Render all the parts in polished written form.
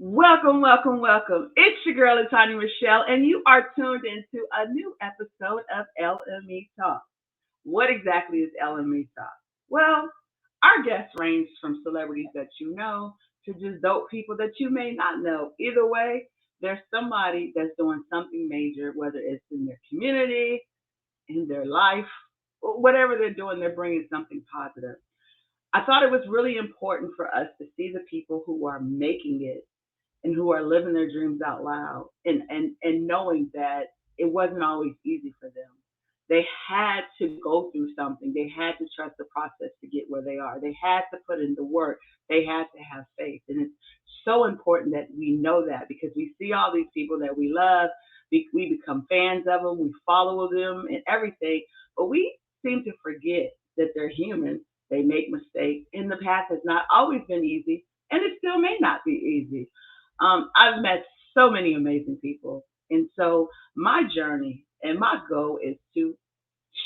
Welcome, welcome, welcome. It's your girl, Tanya Michelle, and you are tuned into a new episode of LME Talk. What exactly is LME Talk? Well, our guests range from celebrities that you know to just dope people that you may not know. Either way, there's somebody that's doing something major, whether it's in their community, in their life, whatever they're doing, they're bringing something positive. I thought it was really important for us to see the people who are making it and who are living their dreams out loud and knowing that it wasn't always easy for them. They had to go through something. They had to trust the process to get where they are. They had to put in the work. They had to have faith. And it's so important that we know that because we see all these people that we love. We become fans of them. We follow them and everything. But we seem to forget that they're human. They make mistakes. And the path has not always been easy. And it still may not be easy. I've met so many amazing people. And so my journey and my goal is to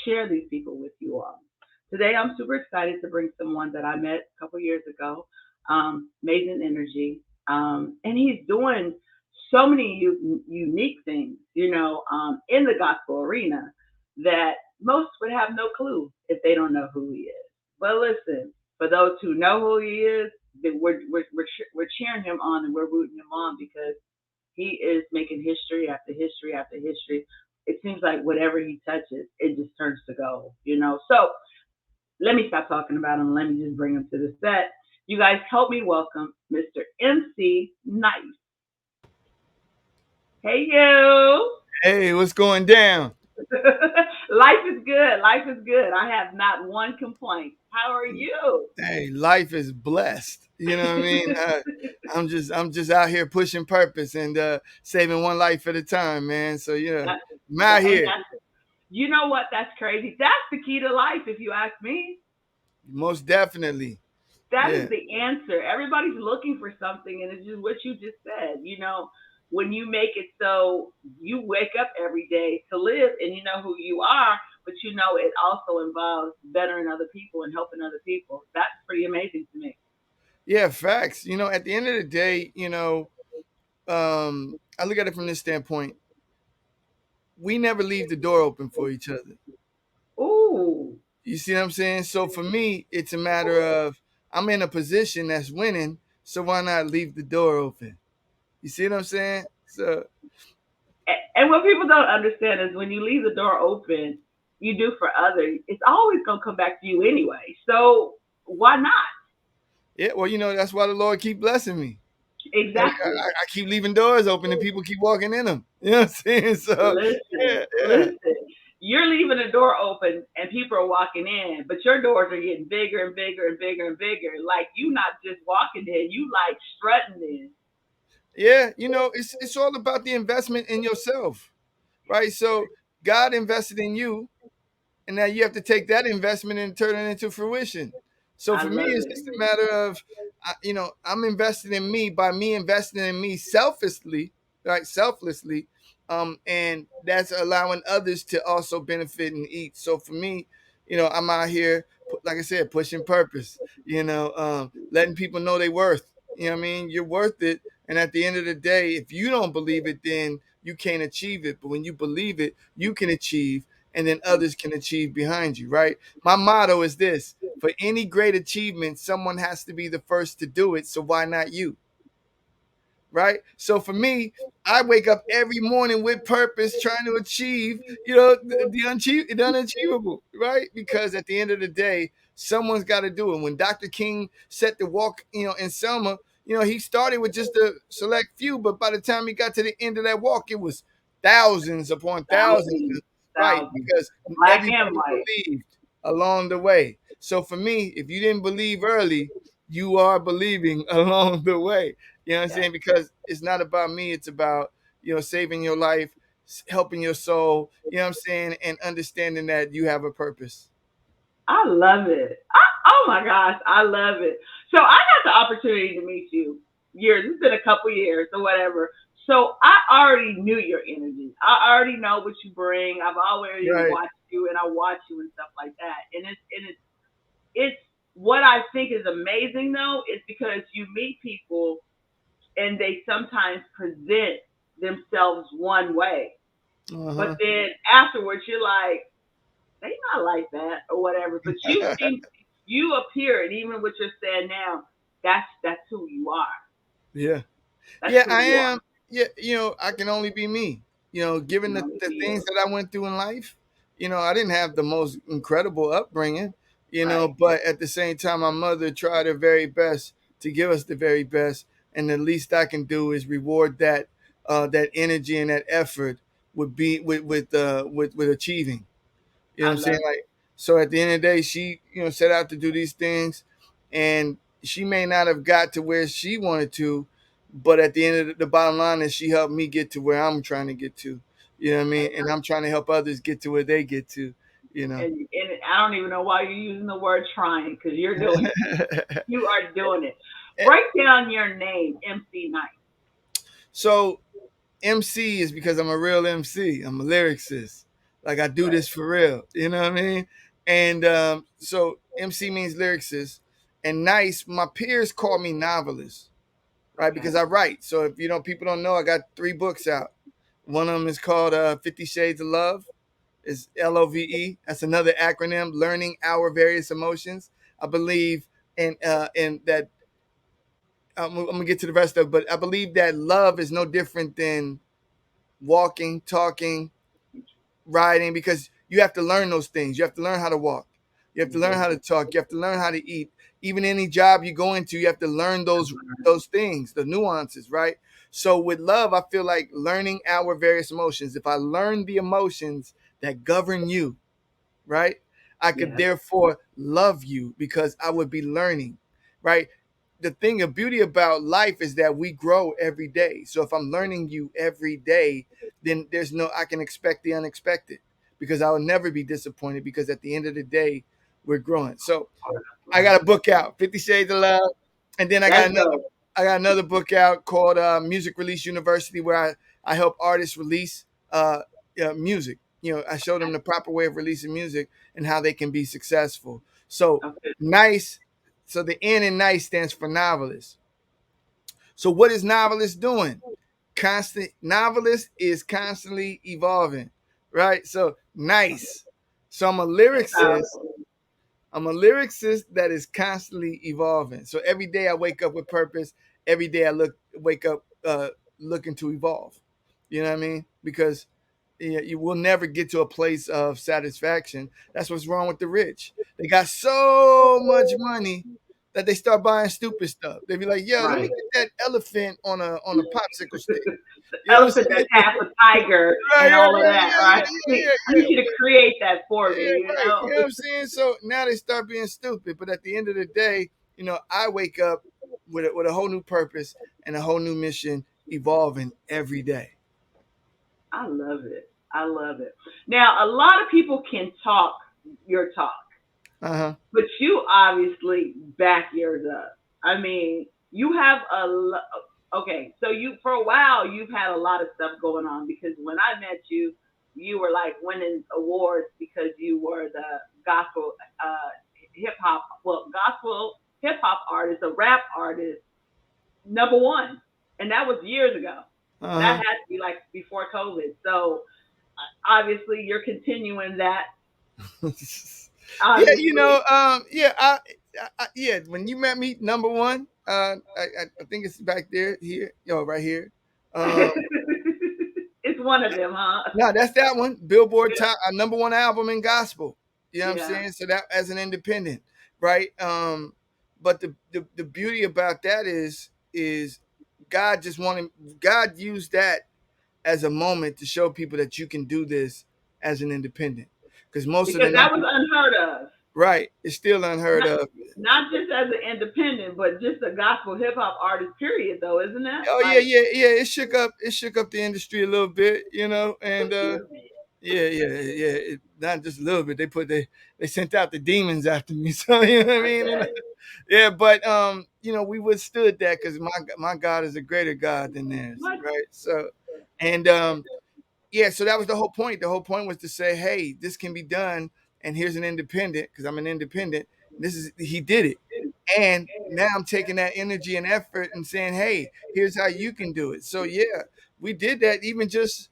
share these people with you all. Today, I'm super excited to bring someone that I met a couple years ago, Amazing Energy. And he's doing so many unique things, in the gospel arena that most would have no clue if they don't know who he is. But listen, for those who know who he is, we're cheering him on and we're rooting him on because he is making history after history after history. It seems like whatever he touches, it just turns to gold. So let me stop talking about him. Let me just bring him to the set. You guys help me welcome Mr. MC Nice. Hey, you. Hey, what's going down? Life is good. Life is good. I have not one complaint. How are you? Hey, life is blessed. You know what I mean? I'm just out here pushing purpose and saving one life at a time, man. So That, I'm out and here, you know what? That's crazy. That's the key to life, if you ask me. most definitely. That is Yeah, the answer. Everybody's looking for something, and it's just what you just said. When you make it so you wake up every day to live and you know who you are, but you know it also involves bettering other people and helping other people. That's pretty amazing to me. yeah, facts. At the end of the day, I look at it from this standpoint. We never leave the door open for each other. Ooh. You see what I'm saying? So for me, it's a matter of I'm in a position that's winning, so why not leave the door open? You see what I'm saying? So And what people don't understand is when you leave the door open, you do for others, it's always going to come back to you anyway. So why not? yeah, well, that's why the Lord keep blessing me. Exactly. I keep leaving doors open and people keep walking in them. You know what I'm saying? So Listen, yeah, yeah, listen. You're leaving the door open and people are walking in, but your doors are getting bigger and bigger and bigger and bigger. Like you not just walking in, you like strutting in. yeah. It's all about the investment in yourself, right? So God invested in you, and now you have to take that investment and turn it into fruition. So I for me, love it's just a it. matter of, I'm investing in me by me investing in me selflessly, right? Selflessly, and that's allowing others to also benefit and eat. So for me, I'm out here, like I said, pushing purpose. Letting people know they worth. You know what I mean? You're worth it. And at the end of the day, if you don't believe it, then you can't achieve it. But when you believe it, you can achieve and then others can achieve behind you, right? My motto is this: for any great achievement, someone has to be the first to do it. So why not you? Right? So for me, I wake up every morning with purpose, trying to achieve, the unachievable, right? Because at the end of the day, someone's got to do it. When Dr. King set the walk, in Selma, he started with just a select few, but by the time he got to the end of that walk, it was thousands upon thousands, Thousands, right? thousands, Because black and everybody white. believed along the way. So for me, if you didn't believe early, you are believing along the way. You know what I'm Yes. saying? Because it's not about me, it's about, saving your life, helping your soul, you know what I'm saying? And understanding that you have a purpose. I love it. Oh my gosh, I love it. So I got the opportunity to meet you years. It's been a couple years or whatever. So I already knew your energy. I already know what you bring. I've already Right. watched you and I watch you and stuff like that. And it's what I think is amazing though is because you meet people and they sometimes present themselves one way, but Uh then afterwards you're like, they not like that or whatever. But you huh. seem, you appear, and even what you're saying now, that's who you are. Yeah. That's Yeah, who I you are. am. Yeah, I can only be me. You Given can only the be things you, that I went through in life, I didn't have the most incredible upbringing, right? but at the same time, my mother tried her very best to give us the very best, and the least I can do is reward that energy and that effort with be with achieving. You know what I I'm saying? love Like, so at the end of the day, she, set out to do these things, and she may not have got to where she wanted to, but at the end of the bottom line is she helped me get to where I'm trying to get to. You know what I mean? And I'm trying to help others get to where they get to. You know. and I don't even know why you're using the word trying because you're doing it. You are doing it. Break down your name, MC Night. So MC is because I'm a real MC. I'm a lyricist. Like, I do Right. this for real. You know what I mean? And so MC means lyricist, and nice. My peers call me novelist, right? Okay. Because I write. So if people don't know, I got 3 books out. One of them is called 50 Shades of Love. Is LOVE. That's another acronym, learning our various emotions. I believe in that. I'm gonna get to the rest of it, but I believe that love is no different than walking, talking, riding, because you have to learn those things. You have to learn how to walk. You have to learn Mhm. how to talk. You have to learn how to eat. Even any job you go into, you have to learn those things, the nuances, right? So with love, I feel like learning our various emotions. If I learn the emotions that govern you, right? I could Yes. therefore love you because I would be learning, right? The thing of beauty about life is that we grow every day. So if I'm learning you every day, then I can expect the unexpected, because I will never be disappointed, because at the end of the day, we're growing. So I Right. got a book out, 50 Shades of Love, and then That's dope. I got another book out called Music Release University, where I help artists release music. I show them the proper way of releasing music and how they can be successful. So Okay. nice. So the N in nice stands for novelist. So what is novelist doing? Constant novelist is constantly evolving, right? So nice. So That's lyricist powerful. I'm a lyricist that is constantly evolving. So every day I wake up with purpose. Every day I wake up looking to evolve. You know what I mean? Because you will never get to a place of satisfaction. That's what's wrong with the rich. They got so much money that they start buying stupid stuff. They be like, "Yo, let me Right. get that elephant on a popsicle stick." You know what I'm Elephant saying? that's half a tiger Right, and yeah, all of right, that, yeah, right? yeah, yeah, I yeah, need you to create that for me, yeah, you right. You know? know what I'm saying? So now they start being stupid. But at the end of the day, I wake up with a whole new purpose and a whole new mission, evolving every day. I love it. I love it. Now, a lot of people can talk your talk, Uh huh. but you obviously back yours up. I mean, you have okay, so you for a while you've had a lot of stuff going on because when I met you, you were like winning awards because you were the gospel hip hop, well, gospel hip hop artist, a rap artist, number one, and that was years ago. That Uh had to be like before COVID. So obviously you're continuing that. huh. Yeah, Obviously, yeah, yeah. When you met me, number one, I think it's back there, here, right here. Um, it's one of them, huh? No, that's that one. Billboard top number one album in gospel. You know what I'm Yeah, saying? So that, as an independent, right? But the beauty about that is God just wanted God used that as a moment to show people that you can do this as an independent. Because most of the because that number, was unheard of. right, it's still unheard Not of. not just as an independent, but just a gospel hip hop artist. Period, though, isn't that Oh yeah, like yeah, yeah. It shook up the industry a little bit, and a little bit? yeah, yeah, yeah. Not just a little bit. They sent out the demons after me. So you know what I mean. And, Okay, yeah, but we withstood that because my God is a greater God than theirs, what? right? So, and yeah, so that was the whole point. The whole point was to say, hey, this can be done, and here's an independent, because I'm an independent. He did it, and now I'm taking that energy and effort and saying, hey, here's how you can do it. So yeah, we did that even just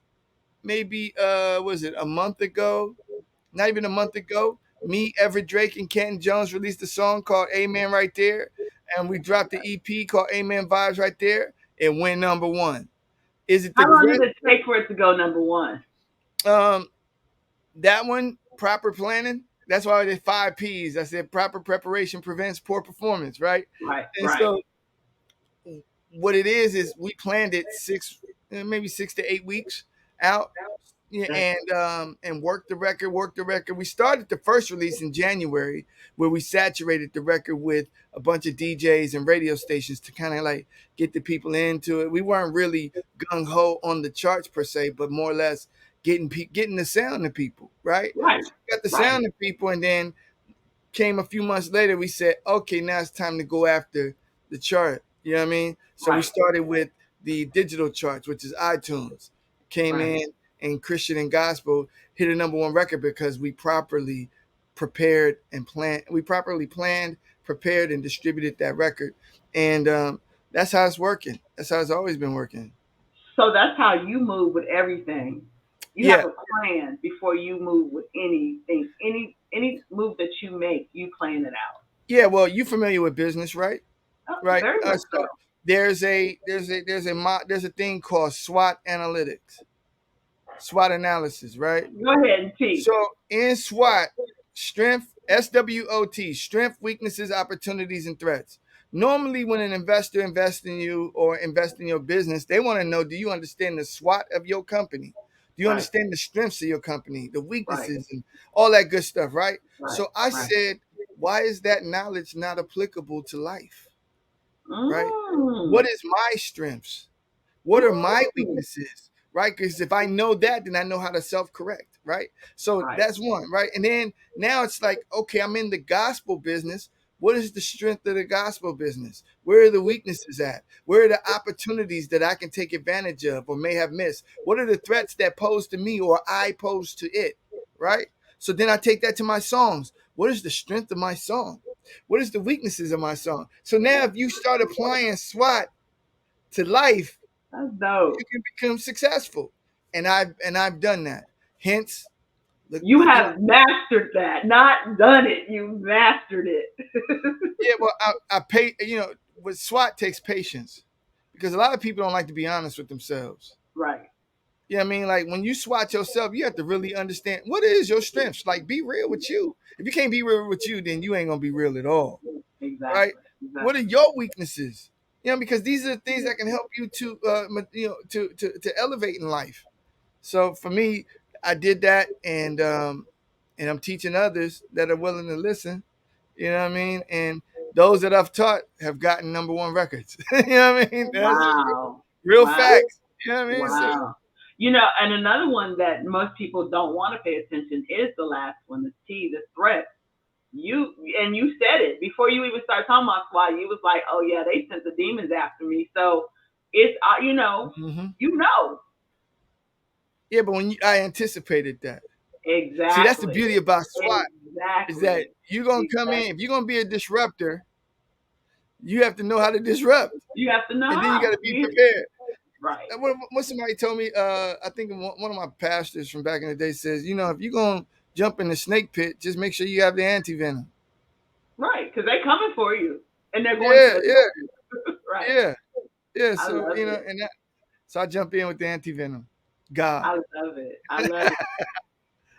maybe was it a month ago? Not even a month ago. Me, Everett Drake, and Kenton Jones released a song called Amen right there. And we dropped the EP called Amen Vibes right there. It went number one. Is it the How long great? did it take for it to go number one? Um, that one, proper planning. That's why I did 5 P's. I said proper preparation prevents poor performance, right? Right, And right. so what it is we planned it maybe 6 to 8 weeks out. Yeah, That's and worked the record. We started the first release in January, where we saturated the record with a bunch of DJs and radio stations to kind of like get the people into it. We weren't really gung ho on the charts per se, but more or less getting the sound to people, right? right, So we got the right, sound to people, and then came a few months later, we said, okay, now it's time to go after the chart. You know what I mean? So we right, started with the digital charts, which is iTunes. Came right. in and Christian and gospel hit a number one record because we properly prepared and planned. We properly planned, prepared, and distributed that record. And that's how it's working. That's how it's always been working. So that's how you move with everything. You have Yeah. a plan before you move with anything. Any move that you make, you plan it out. Yeah. Well, you familiar with business, right? Oh, Right. very much so. So there's a thing called SWOT analytics, SWOT analysis, right? Go ahead and teach. So in SWOT, strength, SWOT, strength, weaknesses, opportunities, and threats. Normally, when an investor invests in you or invests in your business, they want to know, do you understand the SWOT of your company? Do you Right, understand the strengths of your company, the right, weaknesses, and all that good stuff, right? right, So I right. said, why is that knowledge not applicable to life, right? Mm, What is my strengths? What are my mm. weaknesses? Right? Because if I know that, then I know how to self correct. Right? So Right, that's one. Right? And then now it's like, okay, I'm in the gospel business. What is the strength of the gospel business? Where are the weaknesses at? Where are the opportunities that I can take advantage of or may have missed? What are the threats that pose to me or I pose to it? Right? So then I take that to my songs. What is the strength of my song? What is the weaknesses of my song? So now if you start applying SWOT to life, that's you dope. can become successful. And I've done that. Hence, the You you know, have mastered that, not done it. You mastered it. yeah. Well, I pay. With SWAT takes patience because a lot of people don't like to be honest with themselves. Right. You know what I mean? Like when you SWAT yourself, you have to really understand what is your strengths. Like be real with you. If you can't be real with you, then you ain't gonna be real at all, right? Exactly. What are Exactly. your weaknesses? Because these are the things that can help you to, to elevate in life. So for me, I did that, and I'm teaching others that are willing to listen. You know what I mean? And those that I've taught have gotten number one records. You know what I mean? That's just Wow. real Wow. facts. You know what I mean? So Wow. And another one that most people don't want to pay attention is the last one, the T, the threat. You said it before you even start talking about SWAT. You was like, oh yeah, they sent the demons after me. So it's mhm. you know Yeah, but I anticipated that. See, that's the exactly, beauty about SWAT is that exactly, you're gonna come in. If exactly. you're gonna be a disruptor, you have to know how to disrupt, You have to know and then you got how. to be prepared. Right, What somebody told me, I think one of my pastors from back in the day says, if you're gonna jump in the snake pit, just make sure you have the anti venom. right, because they're coming for you and they're going to Yeah, attack yeah, you. Right. yeah, yeah. I So love it. so I jump in with the anti venom. God, I love it. I love it.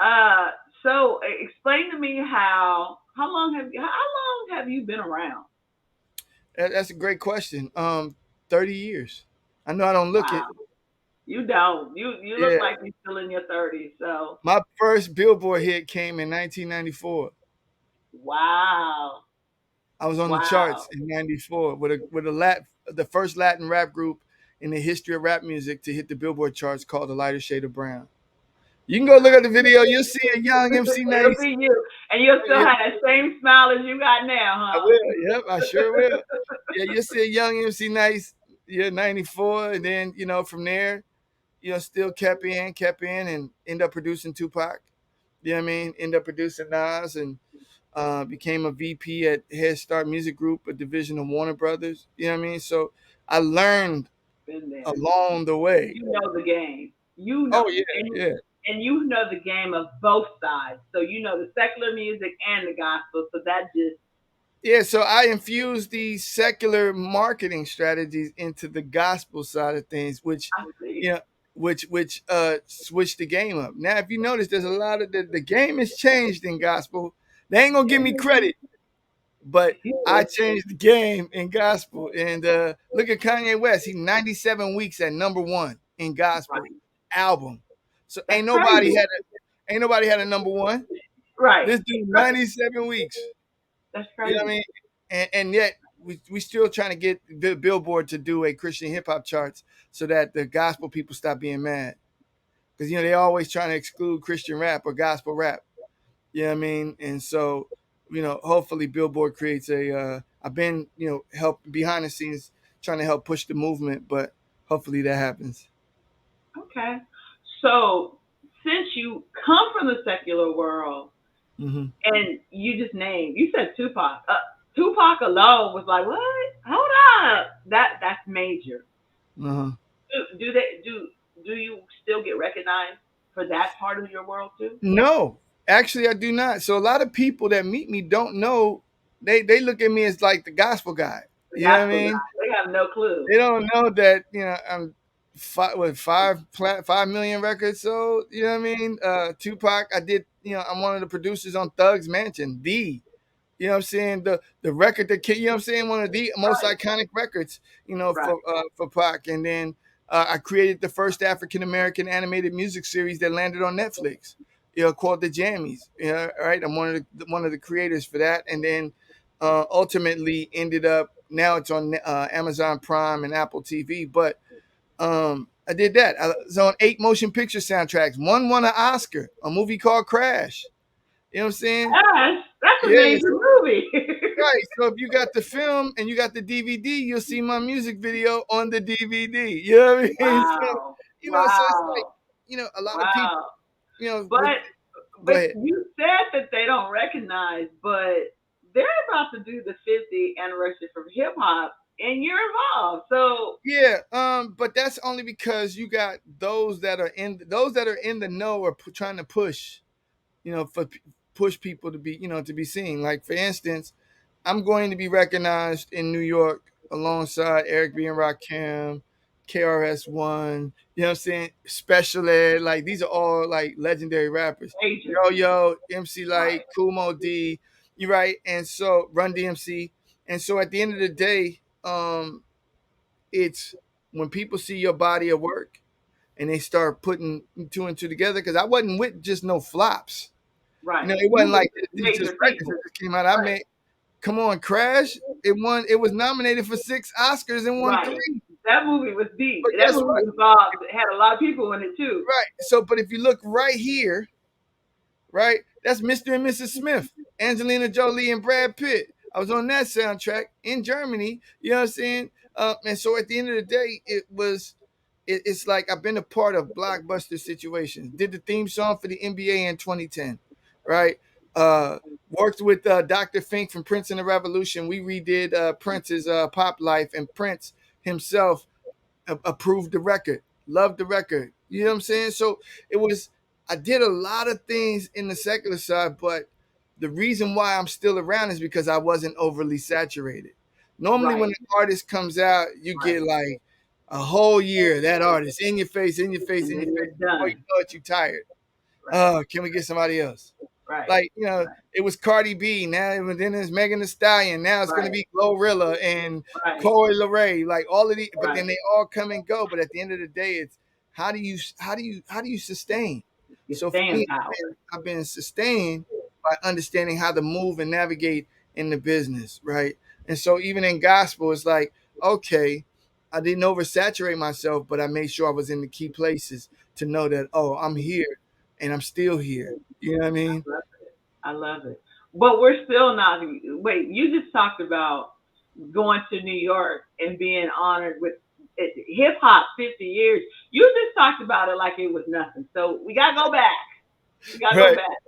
Uh, so explain to me how long have you been around? that's a great question. 30 years. I know I don't look it. Wow. You don't. You look Yeah, like you're still in your 30s. So my first Billboard hit came in 1994. wow. I was on the charts Wow. in '94 the first Latin rap group in the history of rap music to hit the Billboard charts called "The Lighter Shade of Brown." You can go look at the video. You'll see a young MC It'll Nice. be you. And you'll still Yeah, have that same smile as you got I now, will. Yep, I sure will. Yeah, you'll see a young MC Nice. Yeah, '94, and then from there, still kept in, and end up producing Tupac. You know what I mean? End up producing Nas, and Became a VP at Head Start Music Group, a division of Warner Brothers. You know what I mean? So I learned Been there. along the way. You know the game. You know, Oh yeah, yeah. and you know the game of both sides. So you know the secular music and the gospel. So that just Yeah, so I infused these secular marketing strategies into the gospel side of things, which, I see. you know, which switched the game up. Now, if you notice, there's a lot of the game has changed in gospel. They ain't gonna give me credit, but I Yeah. changed the game in gospel. And look at Kanye West. He 97 weeks at #1 in gospel Right. album. So That's crazy. ain't nobody had a #1. Right. This dude 97 weeks. That's You know what I crazy. mean? And yet we still trying to get the Billboard to do a Christian hip hop charts so that the gospel people stop being mad. Because they always trying to exclude Christian rap or gospel rap. You know what I mean? And so, hopefully Billboard creates a I've been, help behind the scenes trying to help push the movement, but hopefully that happens. Okay. So since you come from the secular world Hmm. and you just named, you said Tupac. Tupac alone was like, what? Hold up. That's major. Uh-huh. Do you still get recognized for that part of your world too? No, actually, I do not. So a lot of people that meet me don't know. They look at me as like the gospel guy. The You know what I gospel mean? guy. They have no clue. They don't know that I'm five 5 million records sold. You know what I mean? Tupac. I did. I'm one of the producers on Thug's Mansion. You know what I'm saying? The record that you know what I'm saying? One of the most Right. iconic records, Right. for Pac. And then I created the first African American animated music series that landed on Netflix. Called The Jammies. Right. I'm one of the creators for that. And then ultimately ended up now it's on Amazon Prime and Apple TV. But I did that. I was on 8 motion picture soundtracks. One won an Oscar. A movie called Crash. You know what I'm saying? Yes, that's a Yeah. major movie. Right. So if you got the film and you got the DVD, you'll see my music video on the DVD. You know what I mean? So, Wow. so it's like, Wow. a lot of people, Wow. with But go but ahead. you said that they don't recognize, but they're about to do the 50th anniversary from hip hop, and you're involved. So Yeah, but that's only because you got those that are in the know or trying to push, push people to be seen. Like for instance, I'm going to be recognized in New York alongside Eric B and Rakim, KRS-One. You know what I'm saying? Special Ed. Like these are all like legendary rappers. major, Yo Yo, MC right, Light, Kumo D. You right? And so Run DMC. And so at the end of the day, it's when people see your body of work and they start putting two and two together. Because I wasn't with just no flops. right. It You wasn't with like these just major records that people, just came out. I right, made Come on, Crash. It was nominated for 6 Oscars and won right. 3. That movie was deep. But That guess movie what? involved had a lot of people in it too. Right. So, but if you look right here, right, that's Mr. and Mrs. Smith, Angelina Jolie and Brad Pitt. I was on that soundtrack in Germany. You know what I'm saying? And so at the end of the day, it's like I've been a part of blockbuster situations. Did the theme song for the NBA in 2010, right? Uh, Worked with Dr. Fink from Prince and the Revolution. We redid Prince's Pop Life, and Prince himself approved the record, loved the record. You know what I'm saying? So it was, I did a lot of things in the secular side, but the reason why I'm still around is because I wasn't overly saturated. Normally, when Right, an artist comes out, you right. get like a whole year, that artist in your face, in your face, And in your then you're face. Before you done. know it, you're tired. Right, Oh, can we get somebody else? right, Like, right, it was Cardi B. Now then it's Megan Thee Stallion. Now it's gonna right, be Glorilla and right, Corey LeRae. Like all of these, but right. then they all come and go. But at the end of the day, it's how do you sustain? Your So for staying me, power. I've been sustained by understanding how to move and navigate in the business, right? And so even in gospel, it's like, okay, I didn't oversaturate myself, but I made sure I was in the key places to know that, oh, I'm here and I'm still here. You know what I mean? Love it. I love it. But we're still not. Wait, you just talked about going to New York and being honored with hip hop 50 years. You just talked about it like it was nothing. So we got to go back. We got to go Right. back.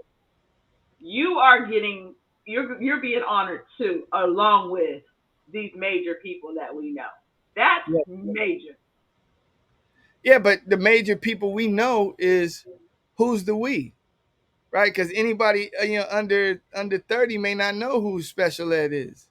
You are getting you're being honored too, along with these major people that we know. That's Yeah. major. Yeah, but the major people we know is who's the we, right? Because anybody under 30 may not know who special ed is.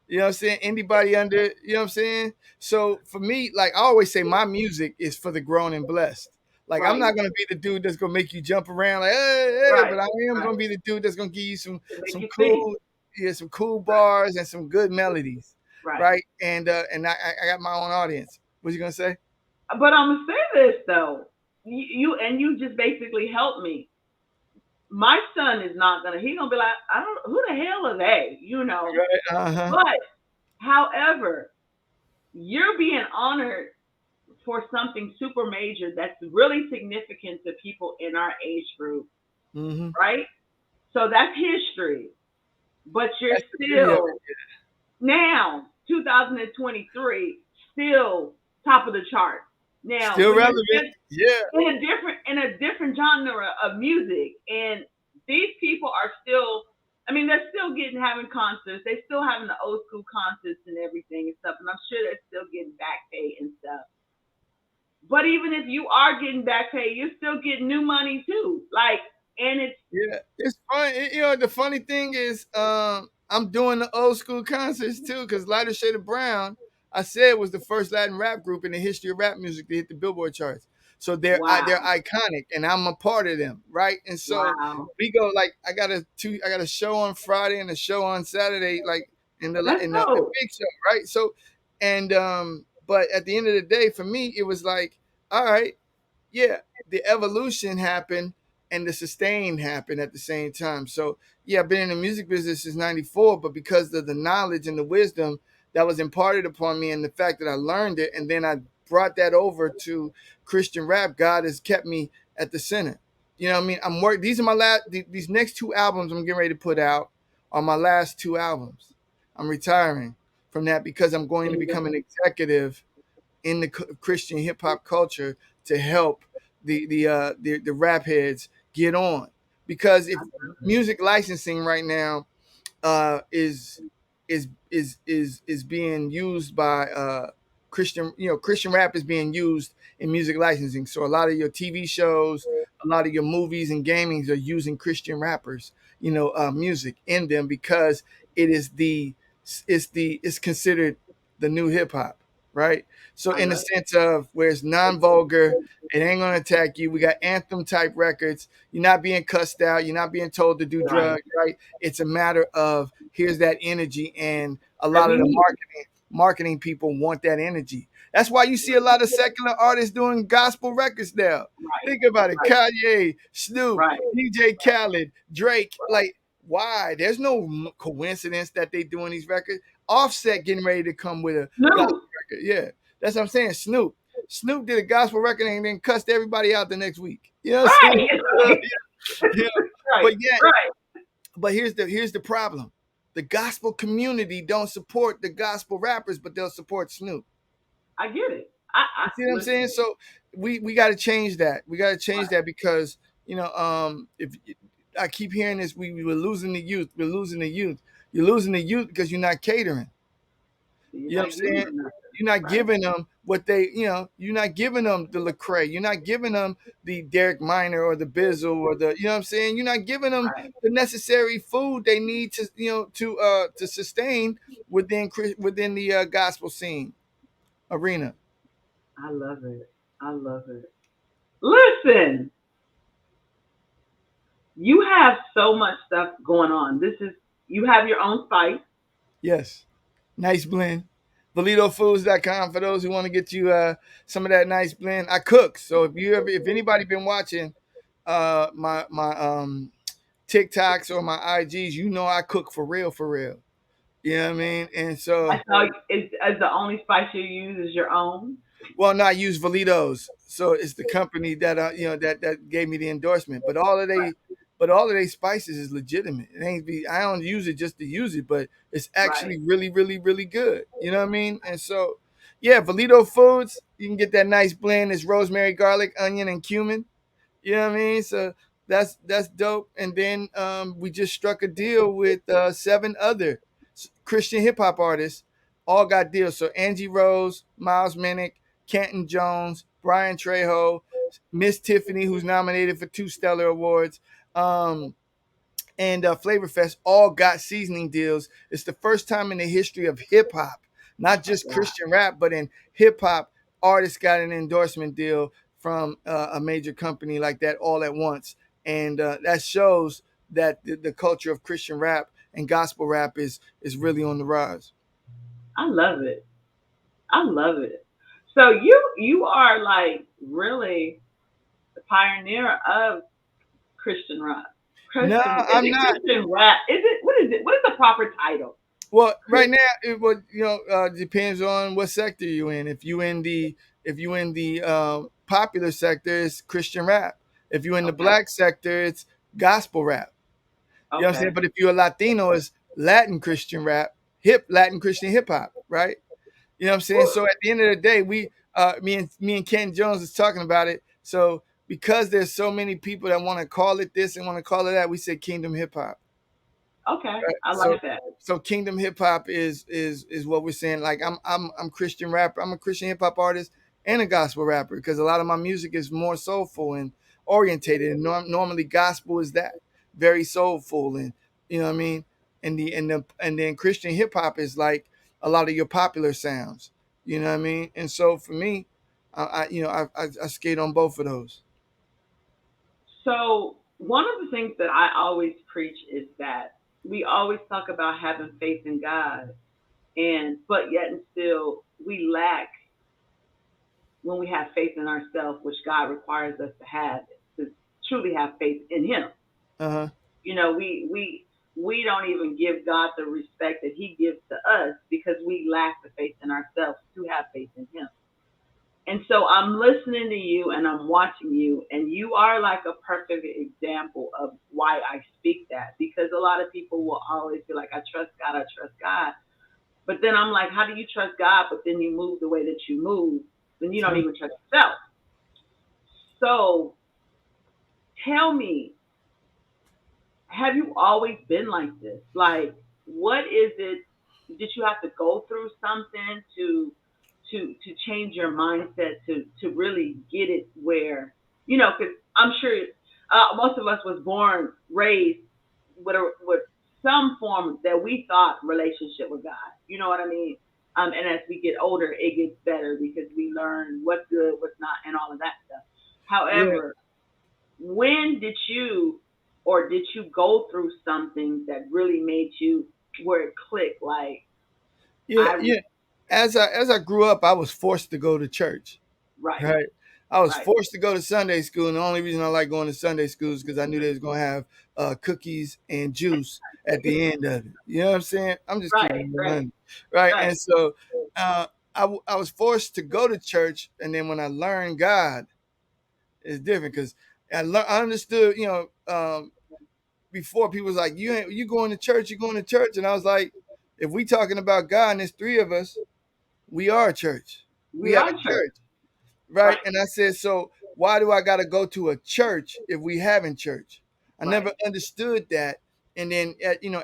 You know what I'm saying? Anybody under, you know what I'm saying? So for me, like I always say, my music is for the grown and blessed. Like I'm Right, not gonna be the dude that's gonna make you jump around like, hey, hey, right, but I am right. gonna be the dude that's gonna give you some To make some you think. cool, yeah, some cool bars and some good melodies, Right. right? And I got my own audience. What you gonna say? But I'm gonna say this though. You just basically helped me. My son is not gonna. He's gonna be like, I don't. Who the hell are they? You know. Right? Uh huh. But however, you're being honored for something super major that's really significant to people in our age group, Mm-hmm. right? So that's history. But you're That's the beauty of still now 2023 still top of the chart. it. Now, Still when you're relevant. Yeah. in a different genre of music, and these people are still, I mean, they're still getting having concerts. They're still having the old school concerts and everything and stuff. And I'm sure they're still getting back pay and stuff. But even if you are getting back pay, you're still getting new money too. Like, and it's Yeah, it's fun. The funny thing is, I'm doing the old school concerts too, because Lighter Shade of Brown, I said, was the first Latin rap group in the history of rap music to hit the Billboard charts. So they're wow, iconic, and I'm a part of them, right? And so wow. we go like I got a show on Friday and a show on Saturday, like That's in a dope. big show, right? So, but at the end of the day, for me, it was like, all right, yeah, the evolution happened and the sustain happened at the same time. So yeah, I've been in the music business since '94, but because of the knowledge and the wisdom that was imparted upon me, and the fact that I learned it, and then I brought that over to Christian rap, God has kept me at the center. You know what I mean? I'm work. These are my last. These next two albums I'm getting ready to put out are my last two albums. I'm retiring from that because I'm going to become an executive in the Christian hip hop culture to help the rap heads get on. Because if music licensing right now is being used by Christian, Christian rap is being used in music licensing. So a lot of your TV shows, a lot of your movies and gamings are using Christian rappers, music in them because it is it's considered the new hip hop, right? So I in the love sense of where it's non-vulgar, it ain't gonna attack you. We got anthem type records. You're not being cussed out. You're not being told to do it. Right. drugs, right? It's a matter of here's that energy, and a That lot of we the need. marketing people want that energy. That's why you see a lot of secular artists doing gospel records now. Right. Think about it: Right. Kanye, Snoop, Right. DJ Khaled, Drake. Like, why? There's no coincidence that they doing these records. Offset getting ready to come with a gospel No. record. Yeah, that's what I'm saying. Snoop did a gospel record and then cussed everybody out the next week. You know what I'm saying? Right. Yeah. Right. But yeah, Right. but here's the problem. The gospel community don't support the gospel rappers, but they'll support Snoop. I get it. I You see what I'm saying? listen. So we got to change that. We got to change Right. that because if I keep hearing this, we're losing the youth. We're losing the youth. You're losing the youth because you're not catering. You're You know what not I'm giving saying? them nothing. You're not Right. giving them what they, you're not giving them the Lecrae. You're not giving them the Derek Minor or the Bizzle or the, you know what I'm saying? You're not giving them Right. the necessary food they need to, to sustain within the gospel scene arena. I love it. I love it. Listen, you have so much stuff going on. You have your own site. Yes. Nice blend. ValitoFoods.com for those who want to get you some of that nice blend. I cook. So if anybody been watching my TikToks or my IGs, I cook for real, for real. You know what I mean? And I so, saw is the only spice you use is your own. well, no, I use Valitos, so it's the company that that gave me the endorsement. But all of they spices is legitimate. It ain't be. I don't use it just to use it, but it's Right. actually really, really, really good. You know what I mean? And so, yeah, Valito Foods, you can get that nice blend. It's rosemary, garlic, onion, and cumin. You know what I mean? So that's dope. And then we just struck a deal with seven other Christian hip hop artists. All got deals. So Angie Rose, Miles Minnick, Kenton Jones, Brian Trejo, Miss Tiffany, who's nominated for two Stellar Awards. Um, and Flavor Fest all got seasoning deals. It's the first time in the history of hip hop, not just Wow. Christian rap, but in hip hop, artists got an endorsement deal from a major company like that all at once, and that shows that the culture of Christian rap and gospel rap is really on the rise. I love it. I love it. So you are like really the pioneer of Christian rap. No, Christian is I'm it not. Christian rap? Is it what is it? What is the proper title? Well, Chris, right now it would depends on what sector you in. If you in the popular sector, it's Christian rap. If you in the okay, black sector, it's gospel rap. You know what I'm saying? okay, But if you're a Latino, it's Latin Christian rap, Latin Christian hip hop, right? You know what I'm saying? Whew, So at the end of the day, we me and Ken Jones is talking about it. So because there's so many people that want to call it this and want to call it that, we said Kingdom Hip Hop. okay. Right. I So like that. Kingdom Hip Hop is what we're saying. Like I'm Christian rapper. I'm a Christian hip hop artist and a gospel rapper because a lot of my music is more soulful and orientated. And normally gospel is that very soulful and you know what I mean. And then Christian hip hop is like a lot of your popular sounds. You know what I mean. And so for me, I skate on both of those. So one of the things that I always preach is that we always talk about having faith in God, and but yet and still we lack when we have faith in ourselves, which God requires us to truly have faith in Him. Uh huh. You know, we don't even give God the respect that He gives to us because we lack the faith in ourselves to have faith in Him. And so I'm listening to you and I'm watching you, and you are like a perfect example of why I speak that. Because a lot of people will always be like, I trust God. But then I'm like, how do you trust God, but then you move the way that you move, then you don't True. even trust yourself? So tell me, have you always been like this? Like, what is it? Did you have to go through something to change your mindset to really get it where you know? Because I'm sure most of us was born raised with some form that we thought relationship with God. You know what I mean? And as we get older, it gets better because we learn what's good, what's not, and all of that stuff. Yeah. However, when did you or did you go through something that really made you where it clicked like Yeah. I Yeah. As I grew up, I was forced to go to church. right, Right. I was right, forced to go to Sunday school, and the only reason I like going to Sunday school is because I knew they was gonna have cookies and juice at the end of it. You know what I'm saying? I'm just keeping right, it right, 100, right? right, And so I was forced to go to church, and then when I learned God, it's different because I understood. Before people was like, you going to church? You going to church? And I was like, if we talking about God and there's three of us, we are a church. We we have are a church. church. Right? Right, And I said, so why do I got to go to a church if we having church? I right, never understood that. And then,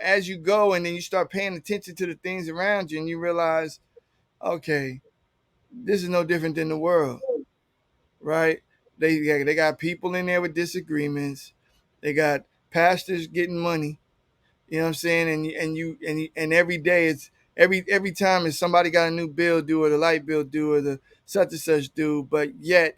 as you go and then you start paying attention to the things around you and you realize, okay, this is no different than the world, right? They got people in there with disagreements. They got pastors getting money. You know what I'm saying? And every day it's every time is somebody got a new bill due or the light bill due or the such and such due, but yet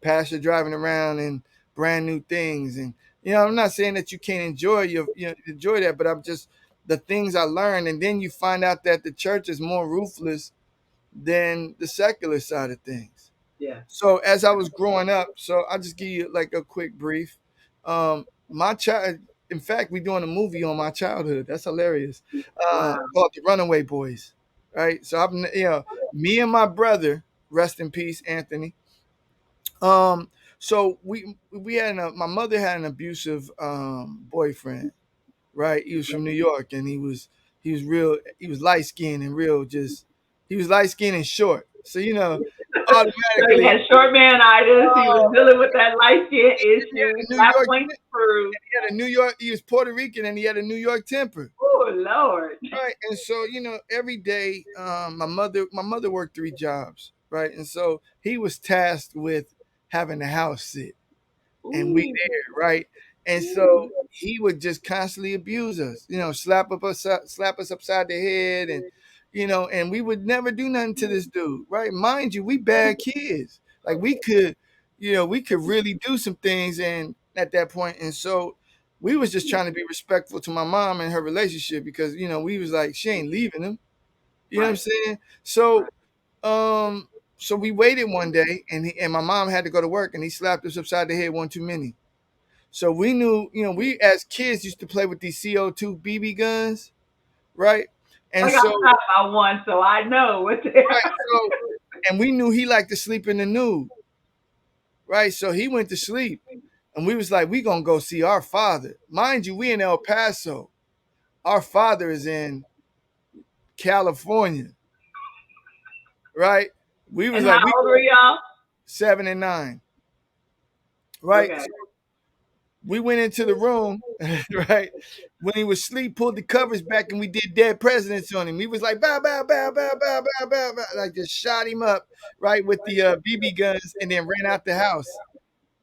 pastor driving around in brand new things. And I'm not saying that you can't enjoy that, but I'm just the things I learned. And then you find out that the church is more ruthless than the secular side of things. yeah. So as I was growing up, so I'll just give you like a quick brief. My child, in fact, we're doing a movie on my childhood. That's hilarious. Wow. Called The Runaway Boys. Right. So me and my brother, rest in peace, Anthony. So we had my mother had an abusive boyfriend, right? He was from New York, and he was light skinned and real just he was light skinned and short. So So he automatically. had short man-itis. He was Oh, dealing with that light skin he had issue. a New Got York, points to prove. he had a New York. He was Puerto Rican, and he had a New York temper. Oh Lord. Right, and so every day, my mother worked 3 jobs, right, and so he was tasked with having the house sit, and we Ooh. there, right, and so Ooh. he would just constantly abuse us, slap us upside the head, and and we would never do nothing to this dude, right? Mind you, we bad kids, like we could really do some things, and at that point, and so we was just trying to be respectful to my mom and her relationship because we was like she ain't leaving him, you know what I'm Right. saying? Right. Um, so we waited one day, and my mom had to go to work, and he slapped us upside the head one too many. So we knew, we as kids used to play with these CO2 BB guns, right? And I got so, shot by one, so I know what they right, are. and we knew he liked to sleep in the nude, right? So he went to sleep, and we was like, we gonna go see our father. Mind you, we in El Paso. Our father is in California, right? We was And like, how we old go were y'all? 7 and 9, right? Okay. So we went into the room, right? When he was asleep, pulled the covers back, and we did dead presidents on him. He was like, bow, bow, bow, bow, bow, bow, bow, bow, like just shot him up, right, with the BB guns, and then ran out the house,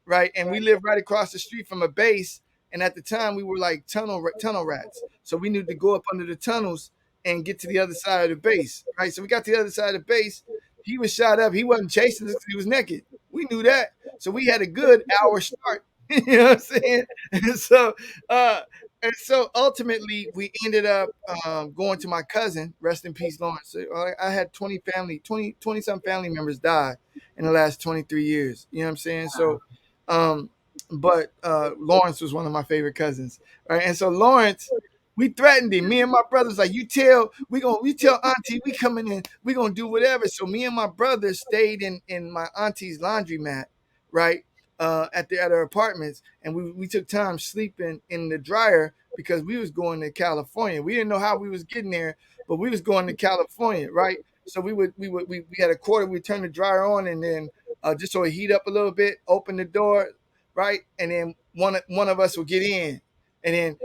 right? And we lived right across the street from a base. And at the time, we were like tunnel rats, so we needed to go up under the tunnels and get to the other side of the base, right? So we got to the other side of the base. He was shot up. He wasn't chasing us because he was naked. We knew that, so we had a good hour start. You know what I'm saying? And so, uh, and so ultimately, we ended up going to my cousin. Rest in peace, Lawrence. So, I had 20 some family members die in the last 23 years. You know what I'm saying? So um, but Lawrence was one of my favorite cousins, right? And so Lawrence, we threatened him. Me and my brothers, like, we tell Auntie we coming in, we gonna do whatever. So me and my brother stayed in my auntie's laundromat, right? At her apartments, and we took time sleeping in the dryer because we was going to California. We didn't know how we was getting there, but we was going to California, right? So we had a quarter. We turned the dryer on, and then just so it heat up a little bit, open the door, right, and then one of us will get in, and then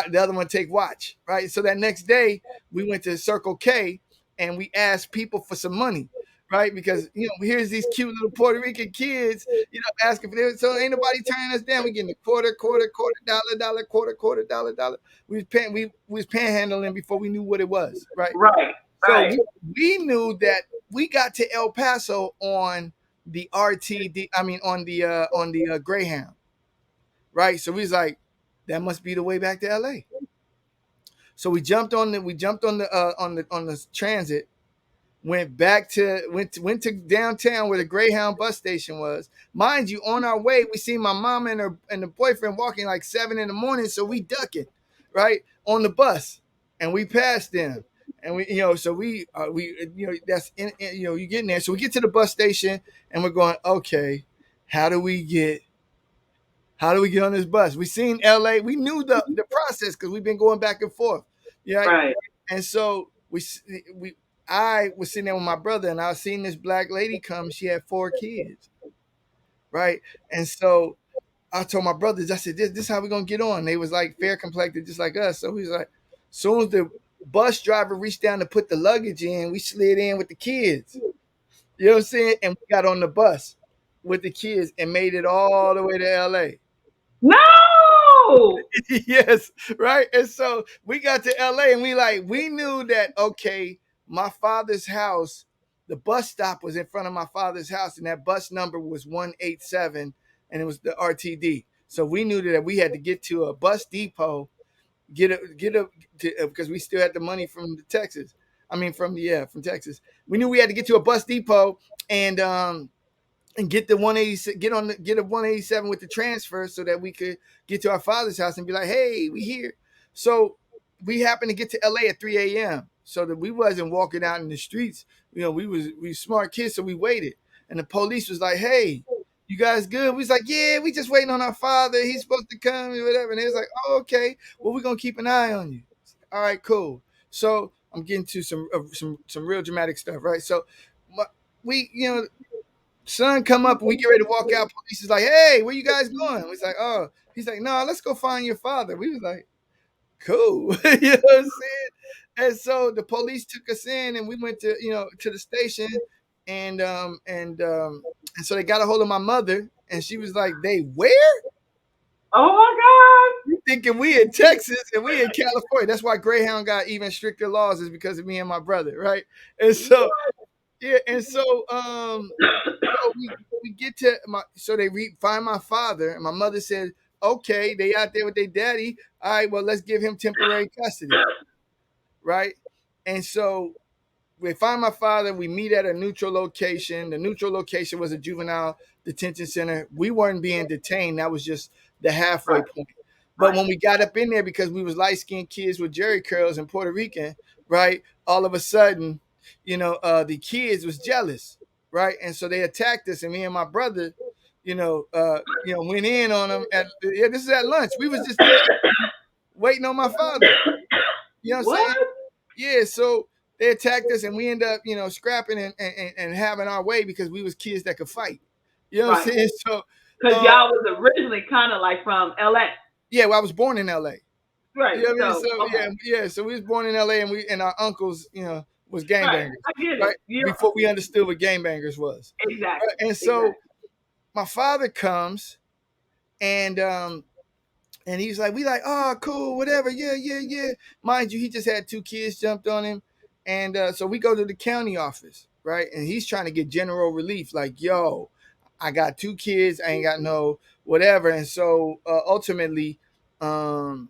the other one take watch, right. So that next day we went to Circle K and we asked people for some money, right, because here's these cute little Puerto Rican kids, asking for this. So ain't nobody turning us down. We getting a quarter, dollar, quarter, dollar. We was panhandling before we knew what it was, right. Right. So Right. we knew that we got to El Paso on the RTD. I mean, on the Greyhound, right? So we was like, that must be the way back to LA. So we jumped on the transit, went to downtown where the Greyhound bus station was. Mind you, on our way, we seen my mom and the boyfriend walking like 7 in the morning, so we ducking, right, on the bus, and we passed them, and that's you get in there. So we get to the bus station, and we're going, okay, how do we get on this bus? We seen LA. We knew the process because we've been going back and forth. Yeah. Right. And so we I was sitting there with my brother, and I was seeing this black lady come. She had 4 kids, right? And so I told my brothers, I said, this is how we're gonna get on. They was like fair complected, just like us. So he's like, soon as the bus driver reached down to put the luggage in, we slid in with the kids. You know what I'm saying? And we got on the bus with the kids and made it all the way to LA. No. Yes, right. And so we got to LA, and we knew that, okay, my father's house, the bus stop was in front of my father's house, and that bus number was 187, and it was the RTD. So we knew that we had to get to a bus depot, because we still had the money from the Texas. I mean, from Texas. We knew we had to get to a bus depot, and get the 180, get a 187 with the transfer, so that we could get to our father's house and be like, hey, we here. So we happened to get to LA at 3 a.m. so that we wasn't walking out in the streets. We smart kids, so we waited. And the police was like, hey, you guys good? We was like, yeah, we just waiting on our father. He's supposed to come or whatever. And they was like, oh, okay. Well, we're gonna keep an eye on you. All right, cool. So I'm getting to some real dramatic stuff, right? So we, sun come up and we get ready to walk out. Police is like, "Hey, where you guys going?" It's like, "Oh," he's like, "No, let's go find your father." We was like, "Cool," you know what I'm saying? And so the police took us in, and we went to to the station, and and so they got a hold of my mother, and she was like, "They where?" Oh my You thinking we in Texas and we in California? That's why Greyhound got even stricter laws, is because of me and my brother, right? And so yeah, and so we get to so they find my father, and my mother said, "Okay, they out there with their daddy. All right, well, let's give him temporary custody." Right? And so we find my father. We meet at a neutral location. The neutral location was a juvenile detention center. We weren't being detained. That was just the halfway God. point. But Right. when we got up in there, because we was light skinned kids with jerry curls and Puerto Rican, right? All of a sudden, the kids was jealous, right? And so they attacked us, and me and my brother, went in on them. Yeah, this is at lunch. We was just there waiting on my father. You know what I'm What? saying? Yeah, so they attacked us, and we end up, scrapping and having our way because we was kids that could fight. You know what I'm Right. saying? So, Because uh, y'all was originally kind of like from LA. yeah, well, I was born in LA. Right. You know what I mean? So, So okay. yeah. So we was born in LA, and our uncles, was Right. gangbangers, I get right? it. Yeah. Before we understood what gangbangers was. Right? Exactly. And so Exactly. my father comes, and he's like, we like, oh, cool, whatever, yeah, yeah, yeah. Mind you, he just had two kids jumped on him, and so we go to the county office, right? And he's trying to get general relief, like, yo, I got two kids, I ain't got no whatever, and so ultimately, um,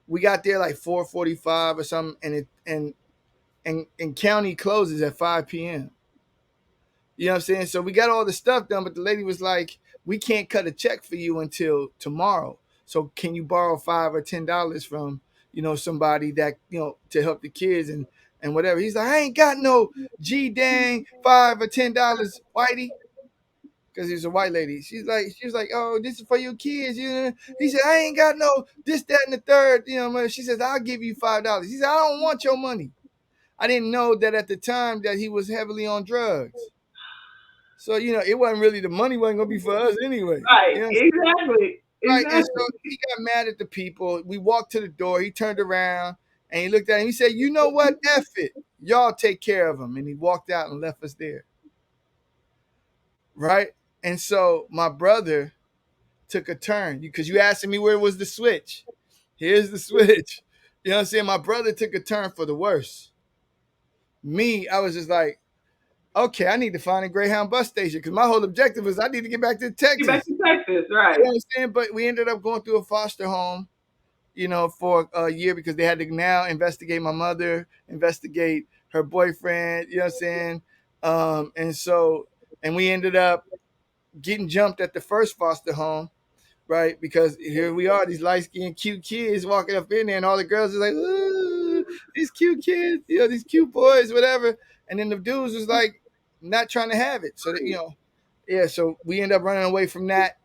we got there like 4:45 or something, and and county closes at 5 p.m. You know what I'm saying? So we got all the stuff done, but the lady was like, "We can't cut a check for you until tomorrow. So can you borrow $5 or $10 from somebody that to help the kids and whatever?" He's like, "I ain't got no G dang $5 or $10, Whitey." Because he's a white lady. She was like, "Oh, this is for your kids." He said, "I ain't got no this, that, and the third." She says, "I'll give you $5." He said, "I don't want your money." I didn't know that at the time that he was heavily on drugs. So, it wasn't really, the money wasn't gonna be for us anyway. Right. You know, Exactly. right? And Exactly. so he got mad at the people. We walked to the door. He turned around and he looked at him. He said, "You know what? F it. Y'all take care of him." And he walked out and left us there. Right? And so my brother took a turn because you asking me where was the switch. Here's the switch. You know what I'm saying? My brother took a turn for the worse. Me, I was just like, okay, I need to find a Greyhound bus station because my whole objective was I need to get back to Get back Texas. to Texas. You know Right. what I'm saying? But we ended up going through a foster home, for a year because they had to now investigate my mother, investigate her boyfriend. You know what I'm saying? And we ended up getting jumped at the first foster home, right? Because here we are, these light skinned cute kids walking up in there, and all the girls are like, "Ooh, these cute kids, these cute boys, whatever." And then the dudes was like, not trying to have it. So that, yeah, so we end up running away from that,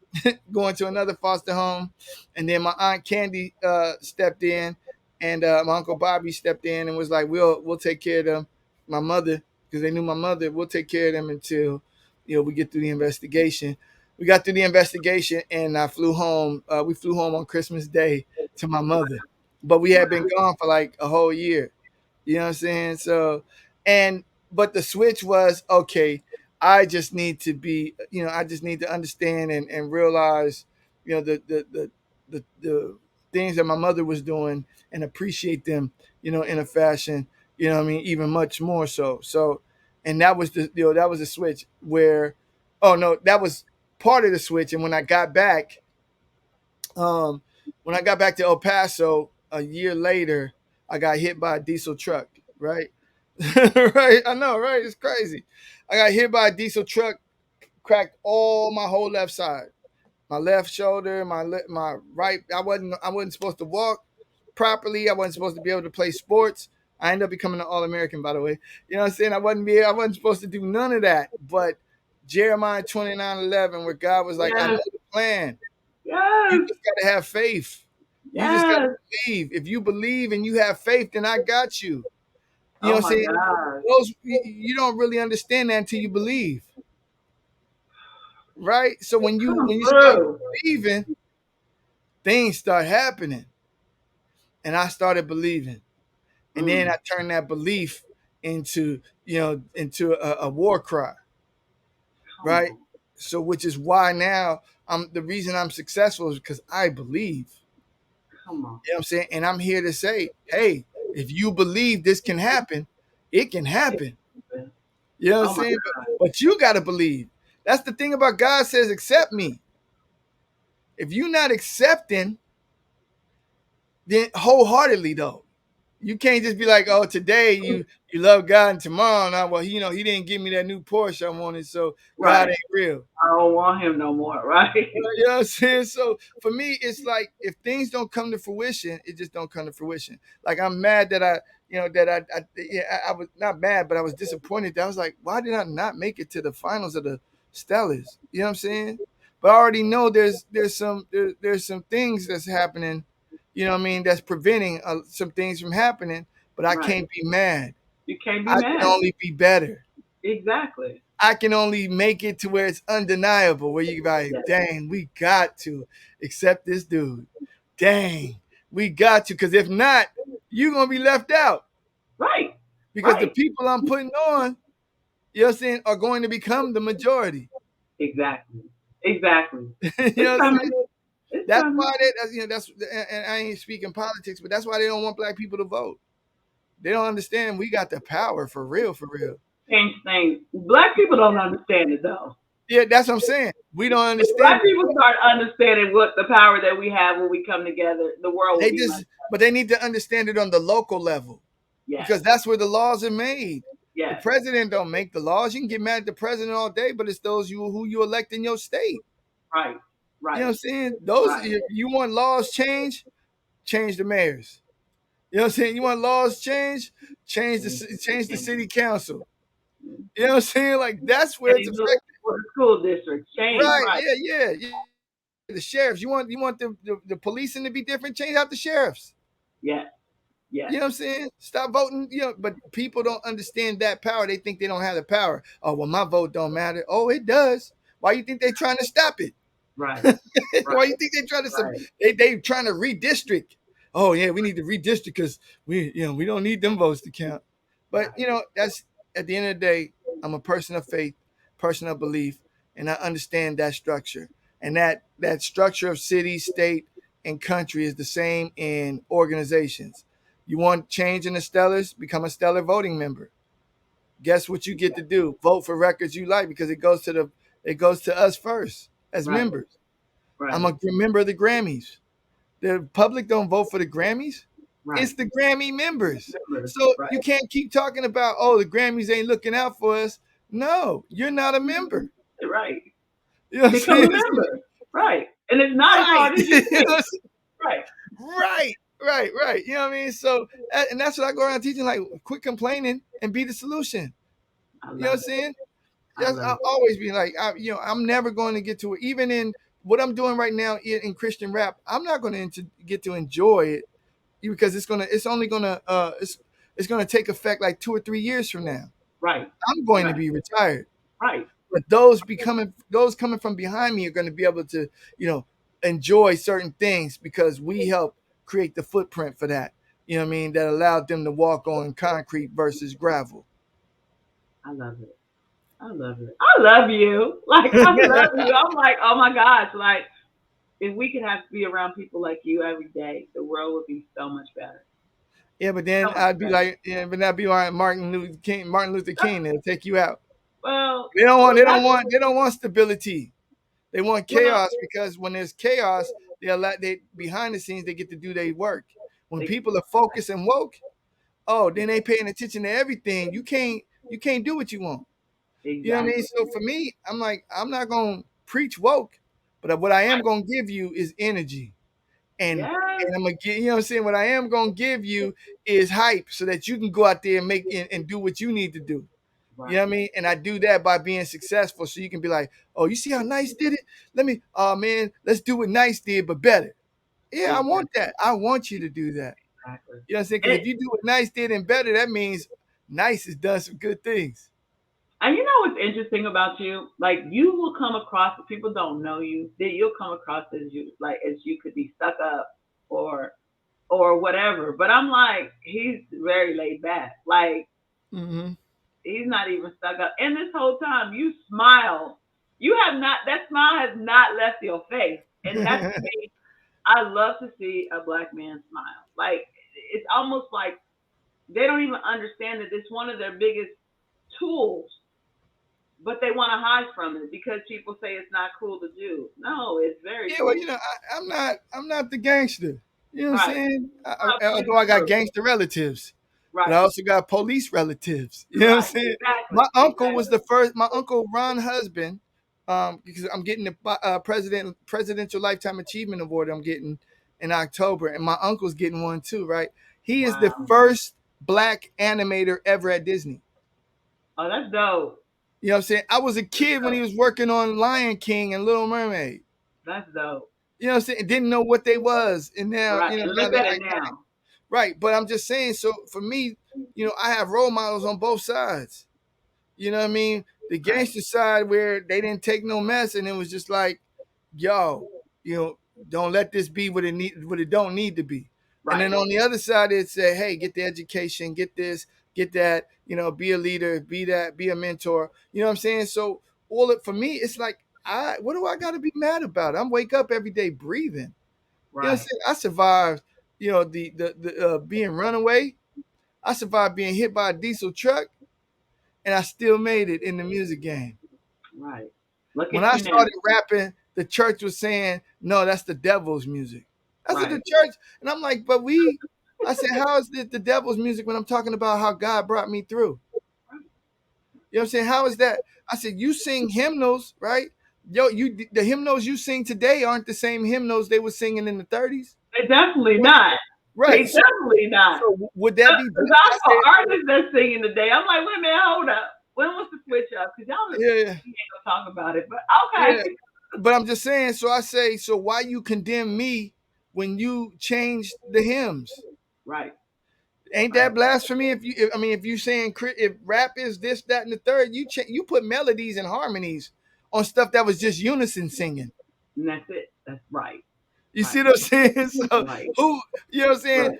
going to another foster home, and then my aunt Candy stepped in, and my uncle Bobby stepped in and was like, "We'll take care of them." My mother, because they knew my mother, we'll take care of them until we get through the investigation. We got through the investigation, and I flew home. We flew home on Christmas Day to my mother, but we had been gone for like a whole year. You know what I'm saying? So, and but the switch was okay. I just need to be, I just need to understand and realize, the things that my mother was doing and appreciate them, in a fashion, I mean, even much more so. So, and that was that was the switch where, oh no, that was part of the switch. And um, when I got back to El Paso a year later, I got hit by a diesel truck. Right, right. I know, right? It's crazy. I got hit by a diesel truck, cracked all my whole left side, my left shoulder, my right. I wasn't supposed to walk properly. I wasn't supposed to be able to play sports. I ended up becoming an All American, by the way. You know what I'm saying? I wasn't supposed to do none of that. But Jeremiah 29:11, where God was like, "I know Yes. the plan. You Yes. just got to have faith. You just got to Yes. believe. If you believe and you have faith, then I got you." You know Oh what I'm my saying? gosh. Those you don't really understand that until you believe, right? So Come when you start through. believing, things start happening, and I started believing, and then Mm. I turned that belief into into a war cry, Come right? on. So which is why now the reason I'm successful is because I believe. Come on. You know what I'm saying? And I'm here to say, hey, if you believe this can happen, it can happen. You know what I'm Oh my saying? God. But you got to believe. That's the thing about God says, accept me. If you're not accepting, then wholeheartedly though, you can't just be like, oh, today you love God and tomorrow now, well, he didn't give me that new Porsche I wanted, so God Right. ain't real. I don't want him no more. Right. You know what I'm saying? So for me, it's like if things don't come to fruition, it just don't come to fruition. Like I'm mad that I was not mad, but I was disappointed. That I was like, why did I not make it to the finals of the Stellars? You know what I'm saying? But I already know there's some things that's happening. You know what I mean? That's preventing some things from happening. But I Right. can't be mad. You can't be I can mad. only be better. Exactly. I can only make it to where it's undeniable, where you can be like, Yes. dang, we got to accept this dude. Dang, we got to, because if not, you're gonna be left out. Right. Because the Right. people I'm putting on, you know what I'm saying, are going to become the majority. Exactly. Exactly. You It's know what I'm coming. saying? It's That's coming. why that's and I ain't speaking politics, but that's why they don't want black people to vote. They don't understand we got the power for real, for real. Change things. Black people don't understand it though. Yeah, that's what I'm saying. We don't If understand black it. people start understanding what the power that we have when we come together, the world will They be much just, but they need to understand it on the local level, yes. because that's where the laws are made. The Yes. president don't make the laws. You can get mad at the president all day, but it's those you who you elect in your state. Right. You know Right. what I'm saying? Those Right. if you want laws change, change the mayors. You know what I'm saying? You want laws change, change the city council. You know what I'm saying? Like that's where it's Change affected. the school district. Change. Right? Right. Yeah. The sheriffs. You want the policing to be different? Change out the sheriffs. Yes. Yes. You know what I'm saying? Stop voting. But people don't understand that power. They think they don't have the power. Oh, well, my vote don't matter. Oh, it does. Why you think they're trying to stop it? Right. Why Right. you think they're trying to Right. they trying to redistrict? Oh yeah, we need to redistrict because we don't need them votes to count. But Right. that's at the end of the day, I'm a person of faith, person of belief, and I understand that structure. And that structure of city, state, and country is the same in organizations. You want change in the Stellars? Become a Stellar voting member. Guess what you get to do? Vote for records you like because it goes to us first as Right. members. I'm Right. a member of the Grammys. The public don't vote for the Grammys. Right. It's the Grammy members. Members. So Right. you can't keep talking about, oh, the Grammys ain't looking out for us. No, you're not a member. Right. You know what I'm Become saying? a member. Right. And it's not as Right. hard as you think. Right. Right. You know what I mean? So, and that's what I go around teaching, like, quit complaining and be the solution. I You know what I'm love it. saying? I Yes, love I'll it. always be like, I'm never going to get to it. Even in what I'm doing right now in Christian rap, I'm not going to get to enjoy it because it's gonna take effect like 2 or 3 years from now. Right. I'm going to Right. be retired, Right. but those coming from behind me are going to be able to enjoy certain things because we help create the footprint for that. You know what I mean? That allowed them to walk on concrete versus gravel. I love it. I love it. I love you. Like I love you. I'm like, oh my gosh, like if we could have to be around people like you every day, the world would be so much better. Yeah, but So then much I'd be better. like, yeah, but that'd be like Martin Luther King. Martin Luther King, they'll take you out. Well, They don't want. well, They don't that's want. They don't want stability. They want well, chaos because when there's chaos, they behind the scenes they get to do their work. When they, people are focused and woke, oh, then they paying attention to everything. You can't do what you want. You know what I mean? exactly. So for me, I'm like, I'm not gonna preach woke, but what I am gonna give you is energy. And Yes. and I'm gonna get, you know what I'm saying? What I am gonna give you is hype so that you can go out there and and do what you need to do. You know Right. what I mean? And I do that by being successful. So you can be like, oh, you see how Nice did it? Oh man, let's do what Nice did, but better. Yeah, I Exactly. want that. I want you to do that. Exactly. You know what I'm saying? And Because if you do what Nice did and better, that means Nice has done some good things. And you know what's interesting about you? Like you will come across if people don't know you, that you'll come across as you like as you could be stuck up or or whatever. But I'm like, he's very laid back. Like Mm-hmm. he's not even stuck up. And this whole time you smile. You have not that smile has not left your face. And that's to me, I love to see a black man smile. Like it's almost like they don't even understand that it's one of their biggest tools, but they want to hide from it because people say it's not cool to do. No, it's very Yeah, well, cool. I'm not the gangster. You know what I'm Right. saying? Absolutely Although I got true. gangster relatives, but I Right. also got police relatives. You know what I'm Right. saying? Exactly. My uncle was Exactly. the first. My uncle Ron husband, because I'm getting the presidential lifetime achievement award. I'm getting in October, and my uncle's getting one too. Right? He is the Wow. first black animator ever at Disney. Oh, that's dope. You know what I'm saying? I was a That's kid when he dope. was working on Lion King and Little Mermaid. That's dope. You know what I'm saying? Didn't know what they was, and now Right. And now look they're at it iconic. now. Right, but I'm just saying. So for me, I have role models on both sides. You know what I mean? The Right. gangster side where they didn't take no mess, and it was just like, yo, you know, don't let this be what it don't need to be. And Right. then on the other side, it said, hey, get the education, get this, get that, be a leader, be that, be a mentor. You know what I'm saying? So for me, it's like, what do I got to be mad about? I'm wake up every day breathing. You know what I'm Right. saying? I survived, the being runaway. I survived being hit by a diesel truck, and I still made it in the music game. Right. Look When at I you now. started rapping, the church was saying, "No, that's the devil's music." That's what the Right. church, and I'm like, I said, "How is it the devil's music when I'm talking about how God brought me through?" You know what I'm saying? How is that? I said, "You sing hymnals, right? Yo, the hymnals you sing today aren't the same hymnals they were singing in the 30s." They definitely What? not. They Right. So, definitely not. would The, that be? the I gospel said, artists that's singing today, I'm like, wait a minute, hold up. When was the switch up? Because y'all yeah, we ain't gonna talk about it. But yeah. okay. But I'm just saying. So I say, so why you condemn me when you changed the hymns? Right. Ain't Right. that blasphemy? If you saying if rap is this, that, and the third, you put melodies and harmonies on stuff that was just unison singing. And that's it. That's right. You see Right. what I'm saying? So Right. you know what I'm saying? Right.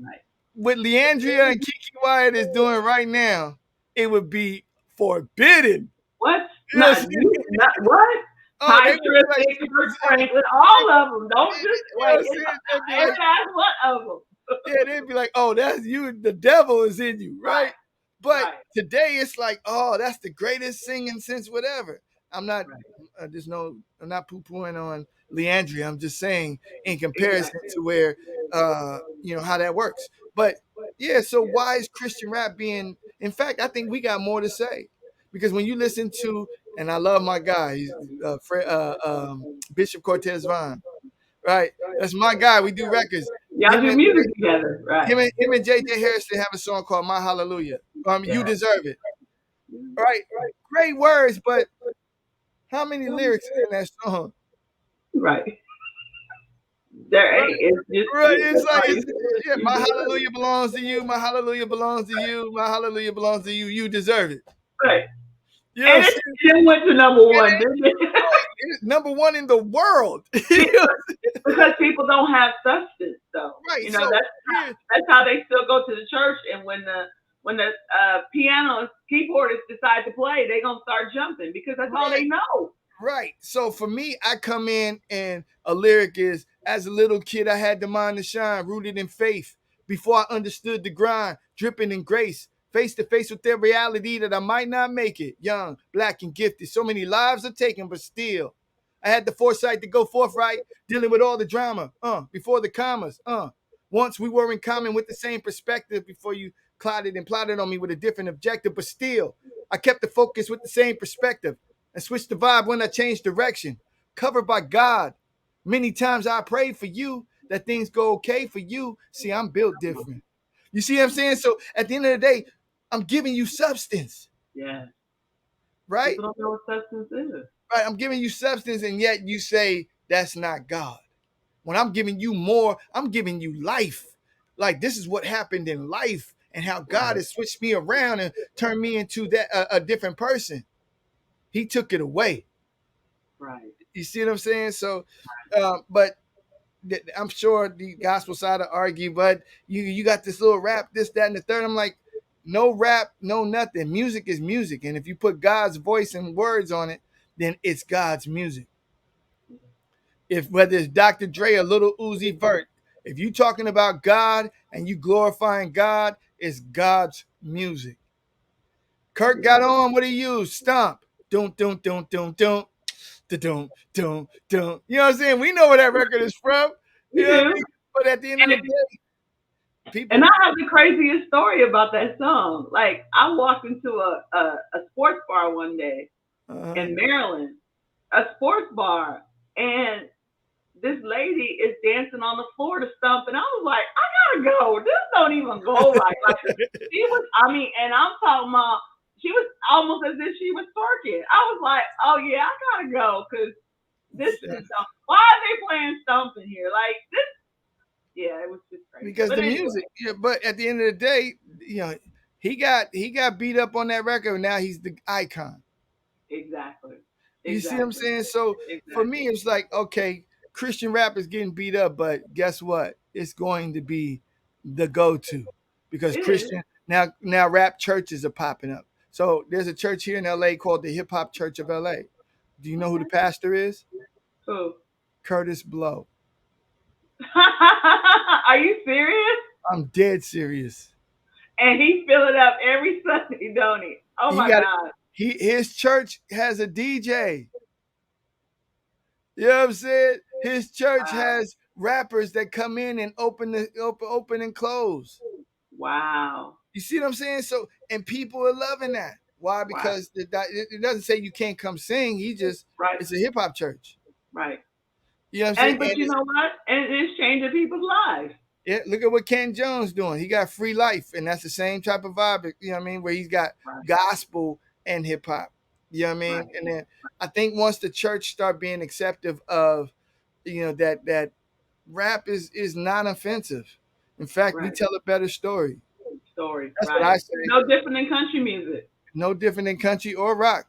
Right. What Leandria and Kiki Wyatt is doing right now, it would be forbidden. What? You know what I'm Not saying? you? Not what? Oh, Ty they would be like, Trippett, Kirk Franklin, all of them. Don't just you know like what I'm it's saying? They'd be every like, last one of them. yeah, they'd be like, oh, that's you. The devil is in you, right? Right. But Right. today it's like, oh, that's the greatest singing since whatever. I'm not, Right. I'm not poo pooing on Leandria. I'm just saying in comparison Exactly. to where, how that works. But yeah, so why is Christian rap being? In fact, I think we got more to say because when you listen to, and I love my guy, he's Bishop Cortez Vaughn, right? That's my guy. We do records. Y'all Him do and music together. Right. him and JJ Harrison have a song called My Hallelujah. You Yeah. deserve it. All right. Great words, but how many lyrics in that song? Right. There Right. ain't. It's just Right. It's that's like all it's you do. yeah, You my deserve hallelujah it. belongs to you. My hallelujah belongs to you. My hallelujah belongs to you. You deserve it. Right. You know what I'm And saying? it went to number And one, didn't it? it's number one in the world. You know? Because people don't have substance, though. Right. You know, So yeah, that's how they still go to the church. And when the piano keyboardist decide to play, they gonna start jumping because that's all right. they know. Right. So for me, I come in and a lyric is, as a little kid, I had the mind to shine, rooted in faith. Before I understood the grind, dripping in grace, face to face with their reality that I might not make it. Young, black, and gifted. So many lives are taken, but still. I had the foresight to go forthright, dealing with all the drama, before the commas, Once we were in common with the same perspective before you clouded and plotted on me with a different objective, but still, I kept the focus with the same perspective and switched the vibe when I changed direction. Covered by God. Many times I prayed for you that things go okay for you. See, I'm built different. You see what I'm saying? So at the end of the day, I'm giving you substance, Yeah, right? people don't know what substance is. Right. I'm giving you substance, and yet you say that's not God. When I'm giving you more, I'm giving you life. Like this is what happened in life. and how God Right. has switched me around and turned me into that a different person. He took it away. Right. You see what I'm saying? So, but I'm sure the gospel side will argue, but you got this little rap, this, that, and the third. I'm like, no rap, no nothing. Music is music, and if you put God's voice and words on it, then it's God's music. If whether it's Dr. Dre or Little Uzi Vert, if you talking about God and you glorifying God, it's God's music. Kirk got Yeah. on what he used, stomp, don't, don't, don't, don't, don't. Da-dum, dum, dum. You know what I'm saying? We know where that record is from. You You know what I do. mean? But at the end of And the day, and people. I have the craziest story about that song. Like I walked into a sports bar one day Uh, in Maryland, a sports bar, and this lady is dancing on the floor to stump, and I was like, I gotta go. This don't even go right. Like she was, I mean, and I'm talking about she was almost as if she was twerking. I was like, oh yeah, I gotta go because this just don't. Why are they playing stump in here? Like this, yeah, it was just crazy. because But the anyway, music. Yeah, but at the end of the day, you know, he got beat up on that record. And now he's the icon. exactly, You see what I'm exactly, saying? So for me, exactly. it's like, okay, Christian rap is getting beat up, but guess what? It's going to be the go-to because It is. Christian now rap churches are popping up. So there's a church here in LA called the Hip Hop Church of LA. Do you know who the Okay. pastor is? Cool. Curtis Blow. Are you serious? I'm dead serious. And he fill it up every Sunday, don't he? Oh He my got God. his church has a DJ. You know what I'm saying? His church Wow. has rappers that come in and open and close. Wow. You see what I'm saying? So and people are loving that. Why? Wow. Because it doesn't say you can't come sing. He just Right. it's a hip hop church. Right. You know what I'm saying? And but And you know what? And it's changing people's lives. look at what Ken Jones doing. He got free life, and that's the same type of vibe. You know what I mean? Where he's got Right. gospel and hip hop. You know what I Right. mean? And then I think once the church start being acceptive of, that rap is not offensive. In fact, we Right. tell a better story. Story. That's what I Right. say. No different than country music. No different than country or rock.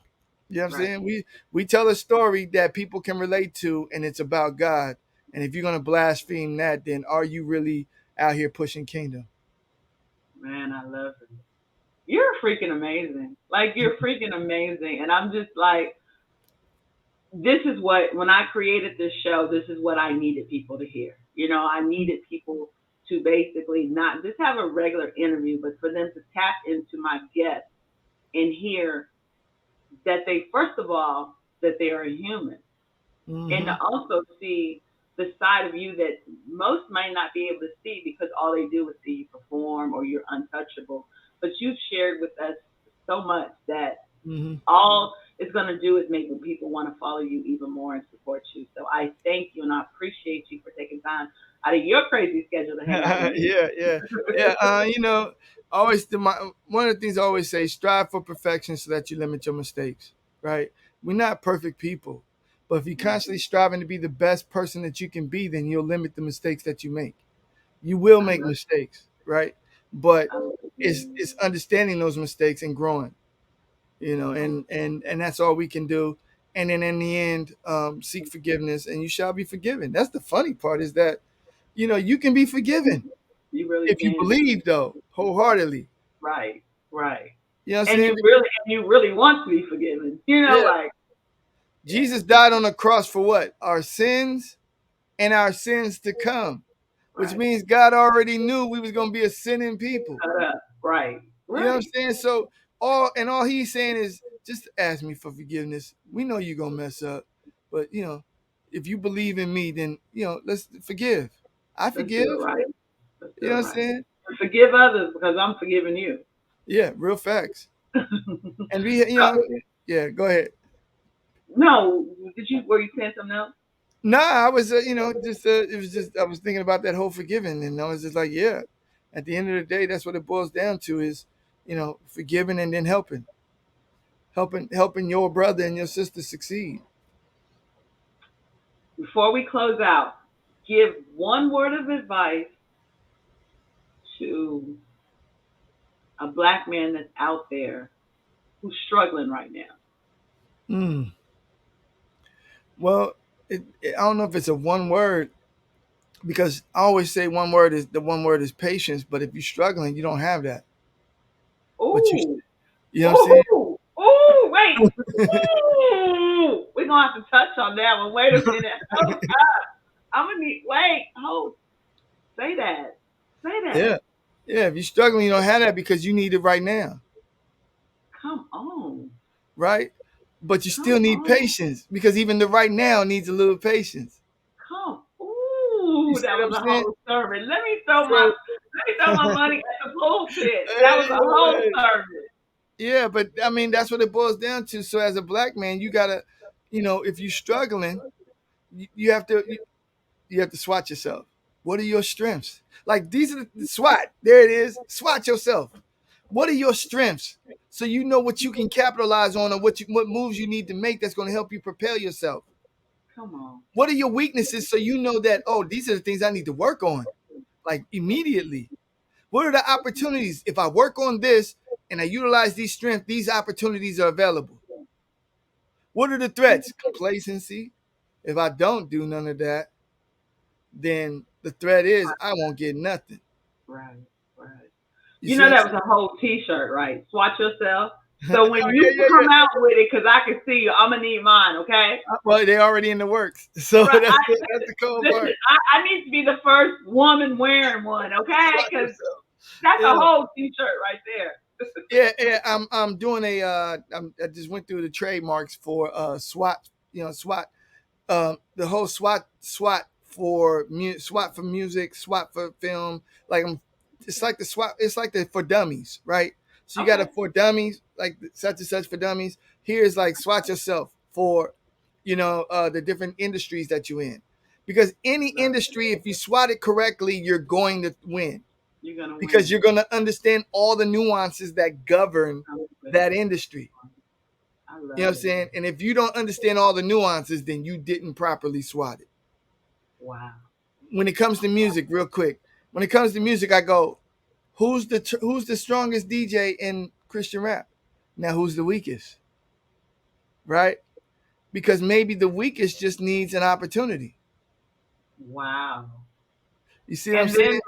You know what I'm Right. saying? We tell a story that people can relate to, and it's about God. And if you're gonna blaspheme that, then are you really out here pushing kingdom? Man, I love it. You're freaking amazing. Like you're freaking amazing. And I'm just like, this is what when I created this show, this is what I needed people to hear. I needed people to basically not just have a regular interview, but for them to tap into my guests and hear that they first of all that they are a human, and to Mm-hmm. also see the side of you that most might not be able to see because all they do is see you perform or you're untouchable. But you've shared with us so much that Mm-hmm. all it's going to do is make people want to follow you even more and support you. So I thank you and I appreciate you for taking time out of your crazy schedule to hang out with me. Yeah, yeah, yeah. Always one of the things I always say: strive for perfection so that you limit your mistakes. Right? We're not perfect people, but if you're constantly striving to be the best person that you can be, then you'll limit the mistakes that you make. You will I make love, mistakes, right? But I love it's understanding those mistakes and growing. you. And that's all we can do. And then in the end, seek forgiveness, and you shall be forgiven. That's the funny part is that you can be forgiven You really if you can. believe though wholeheartedly. Right, right. You know what I'm And saying? you really want to be forgiven. Yeah. Like yeah, Jesus died on the cross for what? Our sins and our sins to come, which right. means God already knew we was gonna be a sinning people. Shut up. Right, You know what I'm right. saying? So all he's saying is just ask me for forgiveness. We know you're gonna mess up, but if you believe in me, then let's forgive. I Let's do forgive. it right. Let's do You know it what I'm right. saying? And forgive others because I'm forgiving you. Yeah, real facts. And So, yeah. Go ahead. no, were you saying something else? Nah, I was, just it was just I was thinking about that whole forgiving, and I was just like, yeah. At the end of the day, that's what it boils down to is, forgiving and then helping your brother and your sister succeed. Before we close out, give one word of advice to a black man that's out there who's struggling right now? Mm. Well, I don't know if it's a one word because I always say one word is patience. But if you're struggling, you don't have that. But Ooh, you know what I'm saying? ooh, ooh, wait. Ooh, we're gonna have to touch on that one. Wait a minute. Hold up. I'm gonna need. Wait. Hold. Say that. Say Yeah, that. yeah. If you're struggling, you don't have that because you need it right now, Come on. right? But you Come still need on. patience because even the right now needs a little patience. Come. You Ooh, see that what was I'm a saying? whole sermon. So, Let me throw my money at the pulpit. That was a whole anyway, sermon. yeah, but I mean that's what it boils down to. So as a black man, you gotta, if you're struggling, you have to you have to SWAT yourself. What are your strengths? Like these are the SWAT. There it is. SWAT yourself. What are your strengths? So you know what you can capitalize on or what moves you need to make that's going to help you propel yourself. Come on. What are your weaknesses so you know that these are the things I need to work on like immediately. What are the opportunities if I work on this and I utilize these strengths, these opportunities are available. What are the threats? Complacency. If I don't do none of that, then the threat is I won't get nothing. Right. Right. You You see know what I'm that was a whole T-shirt, right? Swatch yourself. saying? So when Oh, you yeah, yeah, come yeah. out with it, because I can see you, I'm gonna need mine. Okay. Well, they're already in the works. So Right. that's the cool Listen, part. I need to be the first woman wearing one. Okay, Swat because yourself. that's a Yeah. whole T-shirt right there. Yeah, yeah. I'm doing I just went through the trademarks for SWAT, SWAT the whole SWAT for SWAT for music, SWAT for film. Like it's like the SWAT. It's like the for dummies, right? So you got a Okay. for dummies, like such and such for dummies. Here's like SWAT yourself for, the different industries that you're in, because any industry, if you SWAT it correctly, you're going to win You're gonna because win. you're going to understand all the nuances that govern I love it. that industry. I You know what love I'm it. saying? And if you don't understand all the nuances, then you didn't properly SWAT it. Wow. When it comes to music, real quick, when it comes to music, I go, who's the strongest DJ in Christian rap? Now, who's the weakest? Right? Because maybe the weakest just needs an opportunity. Wow. You see what I'm And saying? then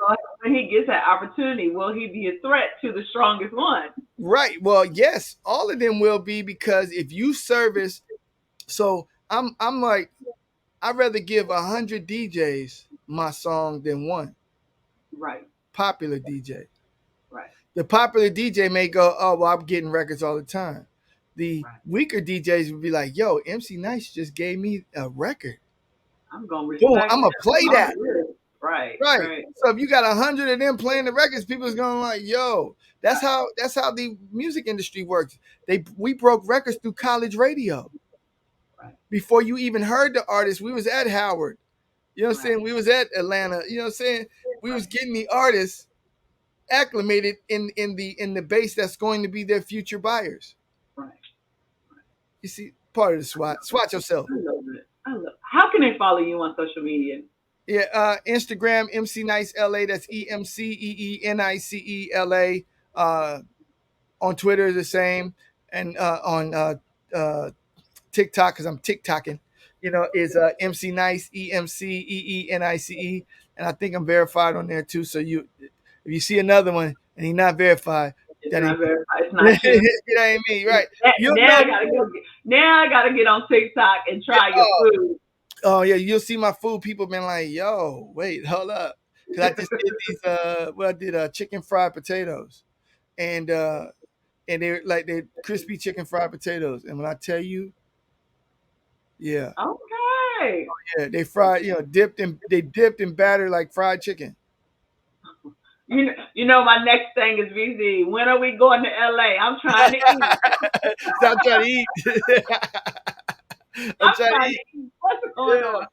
when he gets that opportunity, will he be a threat to the strongest one? Right. Well, yes, all of them will be because if you service, so I'm like, I'd rather give 100 DJs my song than one Right. popular DJ. Right. The popular DJ may go, oh, well, I'm getting records all the time. The Right. weaker DJs would be like, yo, MC Nice just gave me a record. I'm gonna Boom, respect I'm going to him. play I'm that. good. Right. Right. Right. So if you got 100 of them playing the records, people's going like, yo, that's how the music industry works. We broke records through college radio. Right. Before you even heard the artist, we was at Howard. You know what I'm Right. saying? We was at Atlanta. You know what I'm saying? We was Right. getting the artists acclimated in the base that's going to be their future buyers. Right. You see, part of the SWAT. SWAT yourself. I love it. I love. How can they follow you on social media? Yeah, Instagram MC Nice LA. That's EMCEENICELA. On Twitter the same, and on TikTok because I'm TikToking. Is MC Nice EMCEENICE, and I think I'm verified on there too. So if you see another one and he's not verified, It's that ain't not verified. It's not you. that ain't me, right? You'll Now know. I gotta go. Now I gotta get on TikTok and try your food. Oh yeah, you'll see my food. People been like, "Yo, wait, hold up," because I just did these. I did chicken fried potatoes, and they're like they crispy chicken fried potatoes. And when I tell you, yeah, Okay. yeah, they fried, dipped in batter like fried chicken. My next thing is VZ. When are we going to LA? I'm trying to eat. So I'm trying to eat. I'm I'm trying to trying eat. to eat. What's going Yeah, on?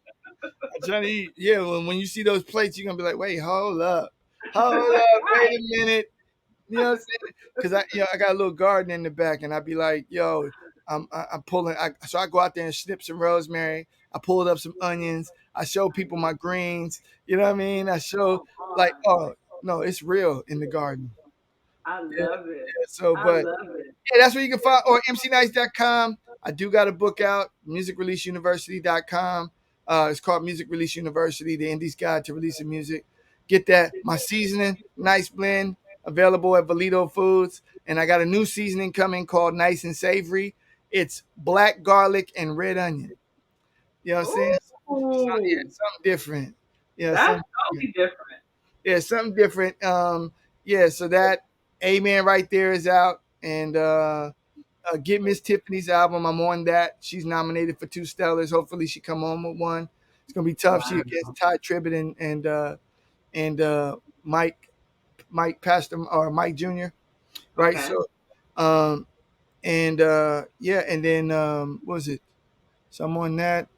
I'm trying to eat. Yeah, when you see those plates, you're gonna be like, wait, hold up, wait Right. a minute. You know what I'm saying? Because I got a little garden in the back, and I'd be like, yo, I'm pulling. So I go out there and snip some rosemary. I pulled up some onions. I show people my greens. You know what I mean? I show Come like, on. oh no, it's real in the garden. I Yeah, love it. yeah. So, I but love it. yeah, that's where you can find or mcnice.com. I do got a book out, musicreleaseuniversity.com. It's called Music Release University, the Indies Guide to Releasing Music. Get that. My seasoning, nice blend, available at Valito Foods. And I got a new seasoning coming called Nice and Savory. It's black garlic and red onion. You know what I'm saying? So, yeah, Ooh, something different. Yeah, that's something different. totally different. Yeah, something different. Yeah, so that Amen right there is out. And get Miss Tiffany's album. I'm on that. She's nominated for 2 Stellars. Hopefully she come home with one. It's gonna be tough. She against Wow. Ty Tribbett and Mike Pastor or Mike Jr. Right. Okay. So and yeah, and then what was it? So I'm on that.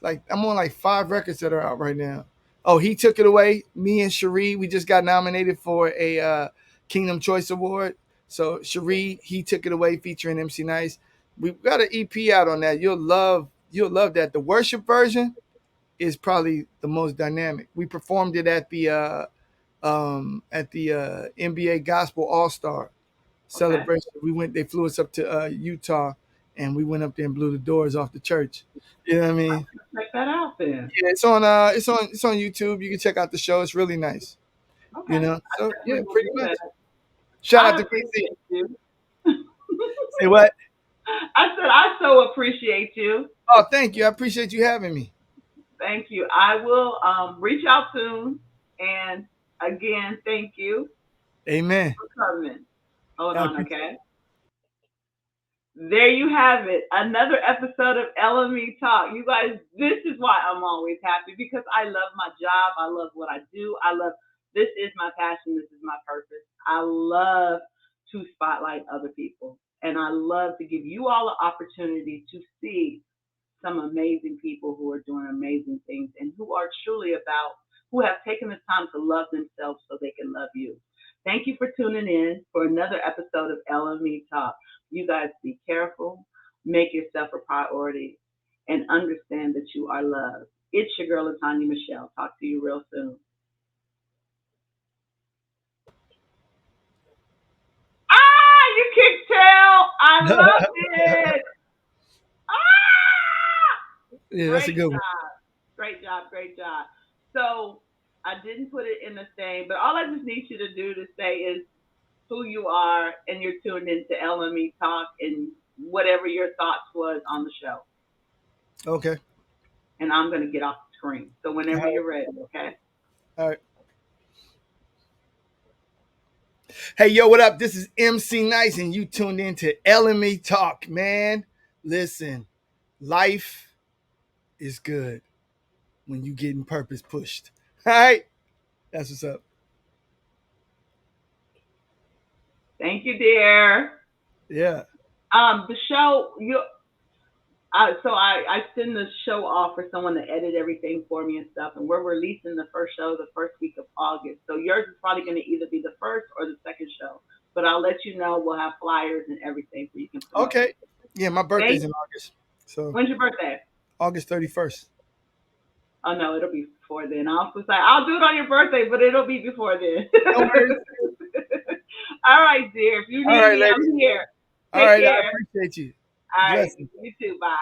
Like I'm on like 5 records that are out right now. Oh, he took it away. Me and Cherie, we just got nominated for a Kingdom Choice Award. So Cherie, he took it away, featuring MC Nice. We've got an EP out on that. You'll love that. The worship version is probably the most dynamic. We performed it at the NBA Gospel All Star Okay. celebration. They flew us up to Utah, and we went up there and blew the doors off the church. You know what I mean? Check that out then. Yeah, it's on YouTube. You can check out the show. It's really nice. Okay. You know. I So yeah, definitely will pretty do much. that. Shout out I to DC. appreciate you. Say what? I said I so appreciate you. Oh, thank you. I appreciate you having me. Thank you. I will reach out soon. And again, thank you Amen. for coming. Hold I on, appreciate. okay? There you have it. Another episode of LME Talk. You guys, this is why I'm always happy because I love my job. I love what I do. This is my passion. This is my purpose. I love to spotlight other people. And I love to give you all the opportunity to see some amazing people who are doing amazing things and who have taken the time to love themselves so they can love you. Thank you for tuning in for another episode of LME Talk. You guys be careful, make yourself a priority, and understand that you are loved. It's your girl, Latanya Michelle. Talk to you real soon. Ah, you kicked tail. I love it. Ah, Yeah, that's a great good one. job. Great job. Great job. So I didn't put it in the thing, but all I just need you to do to say is who you are and you're tuned into LME Talk and whatever your thoughts was on the show. Okay. And I'm going to get off the screen. So All whenever right. you're ready, okay? All right. Hey, yo, what up? This is MC Nice, and you tuned in to LME Talk, man. Listen, life is good when you getting purpose pushed. All right. That's what's up. Thank you, dear. Yeah. The show so I send the show off for someone to edit everything for me and stuff, and we're releasing the first show the first week of August. So yours is probably going to either be the first or the second show, but I'll let you know. We'll have flyers and everything so you can promote. Okay. Yeah, my birthday's Thank. in August. So When's your birthday? August 31st. Oh no, it'll be before then. I was supposed to say I'll do it on your birthday, but it'll be before then. No worries. All right, dear. If you All need right, me, lady. I'm here. All Take right, I care. appreciate you. All right. Blessings. You too. Bye.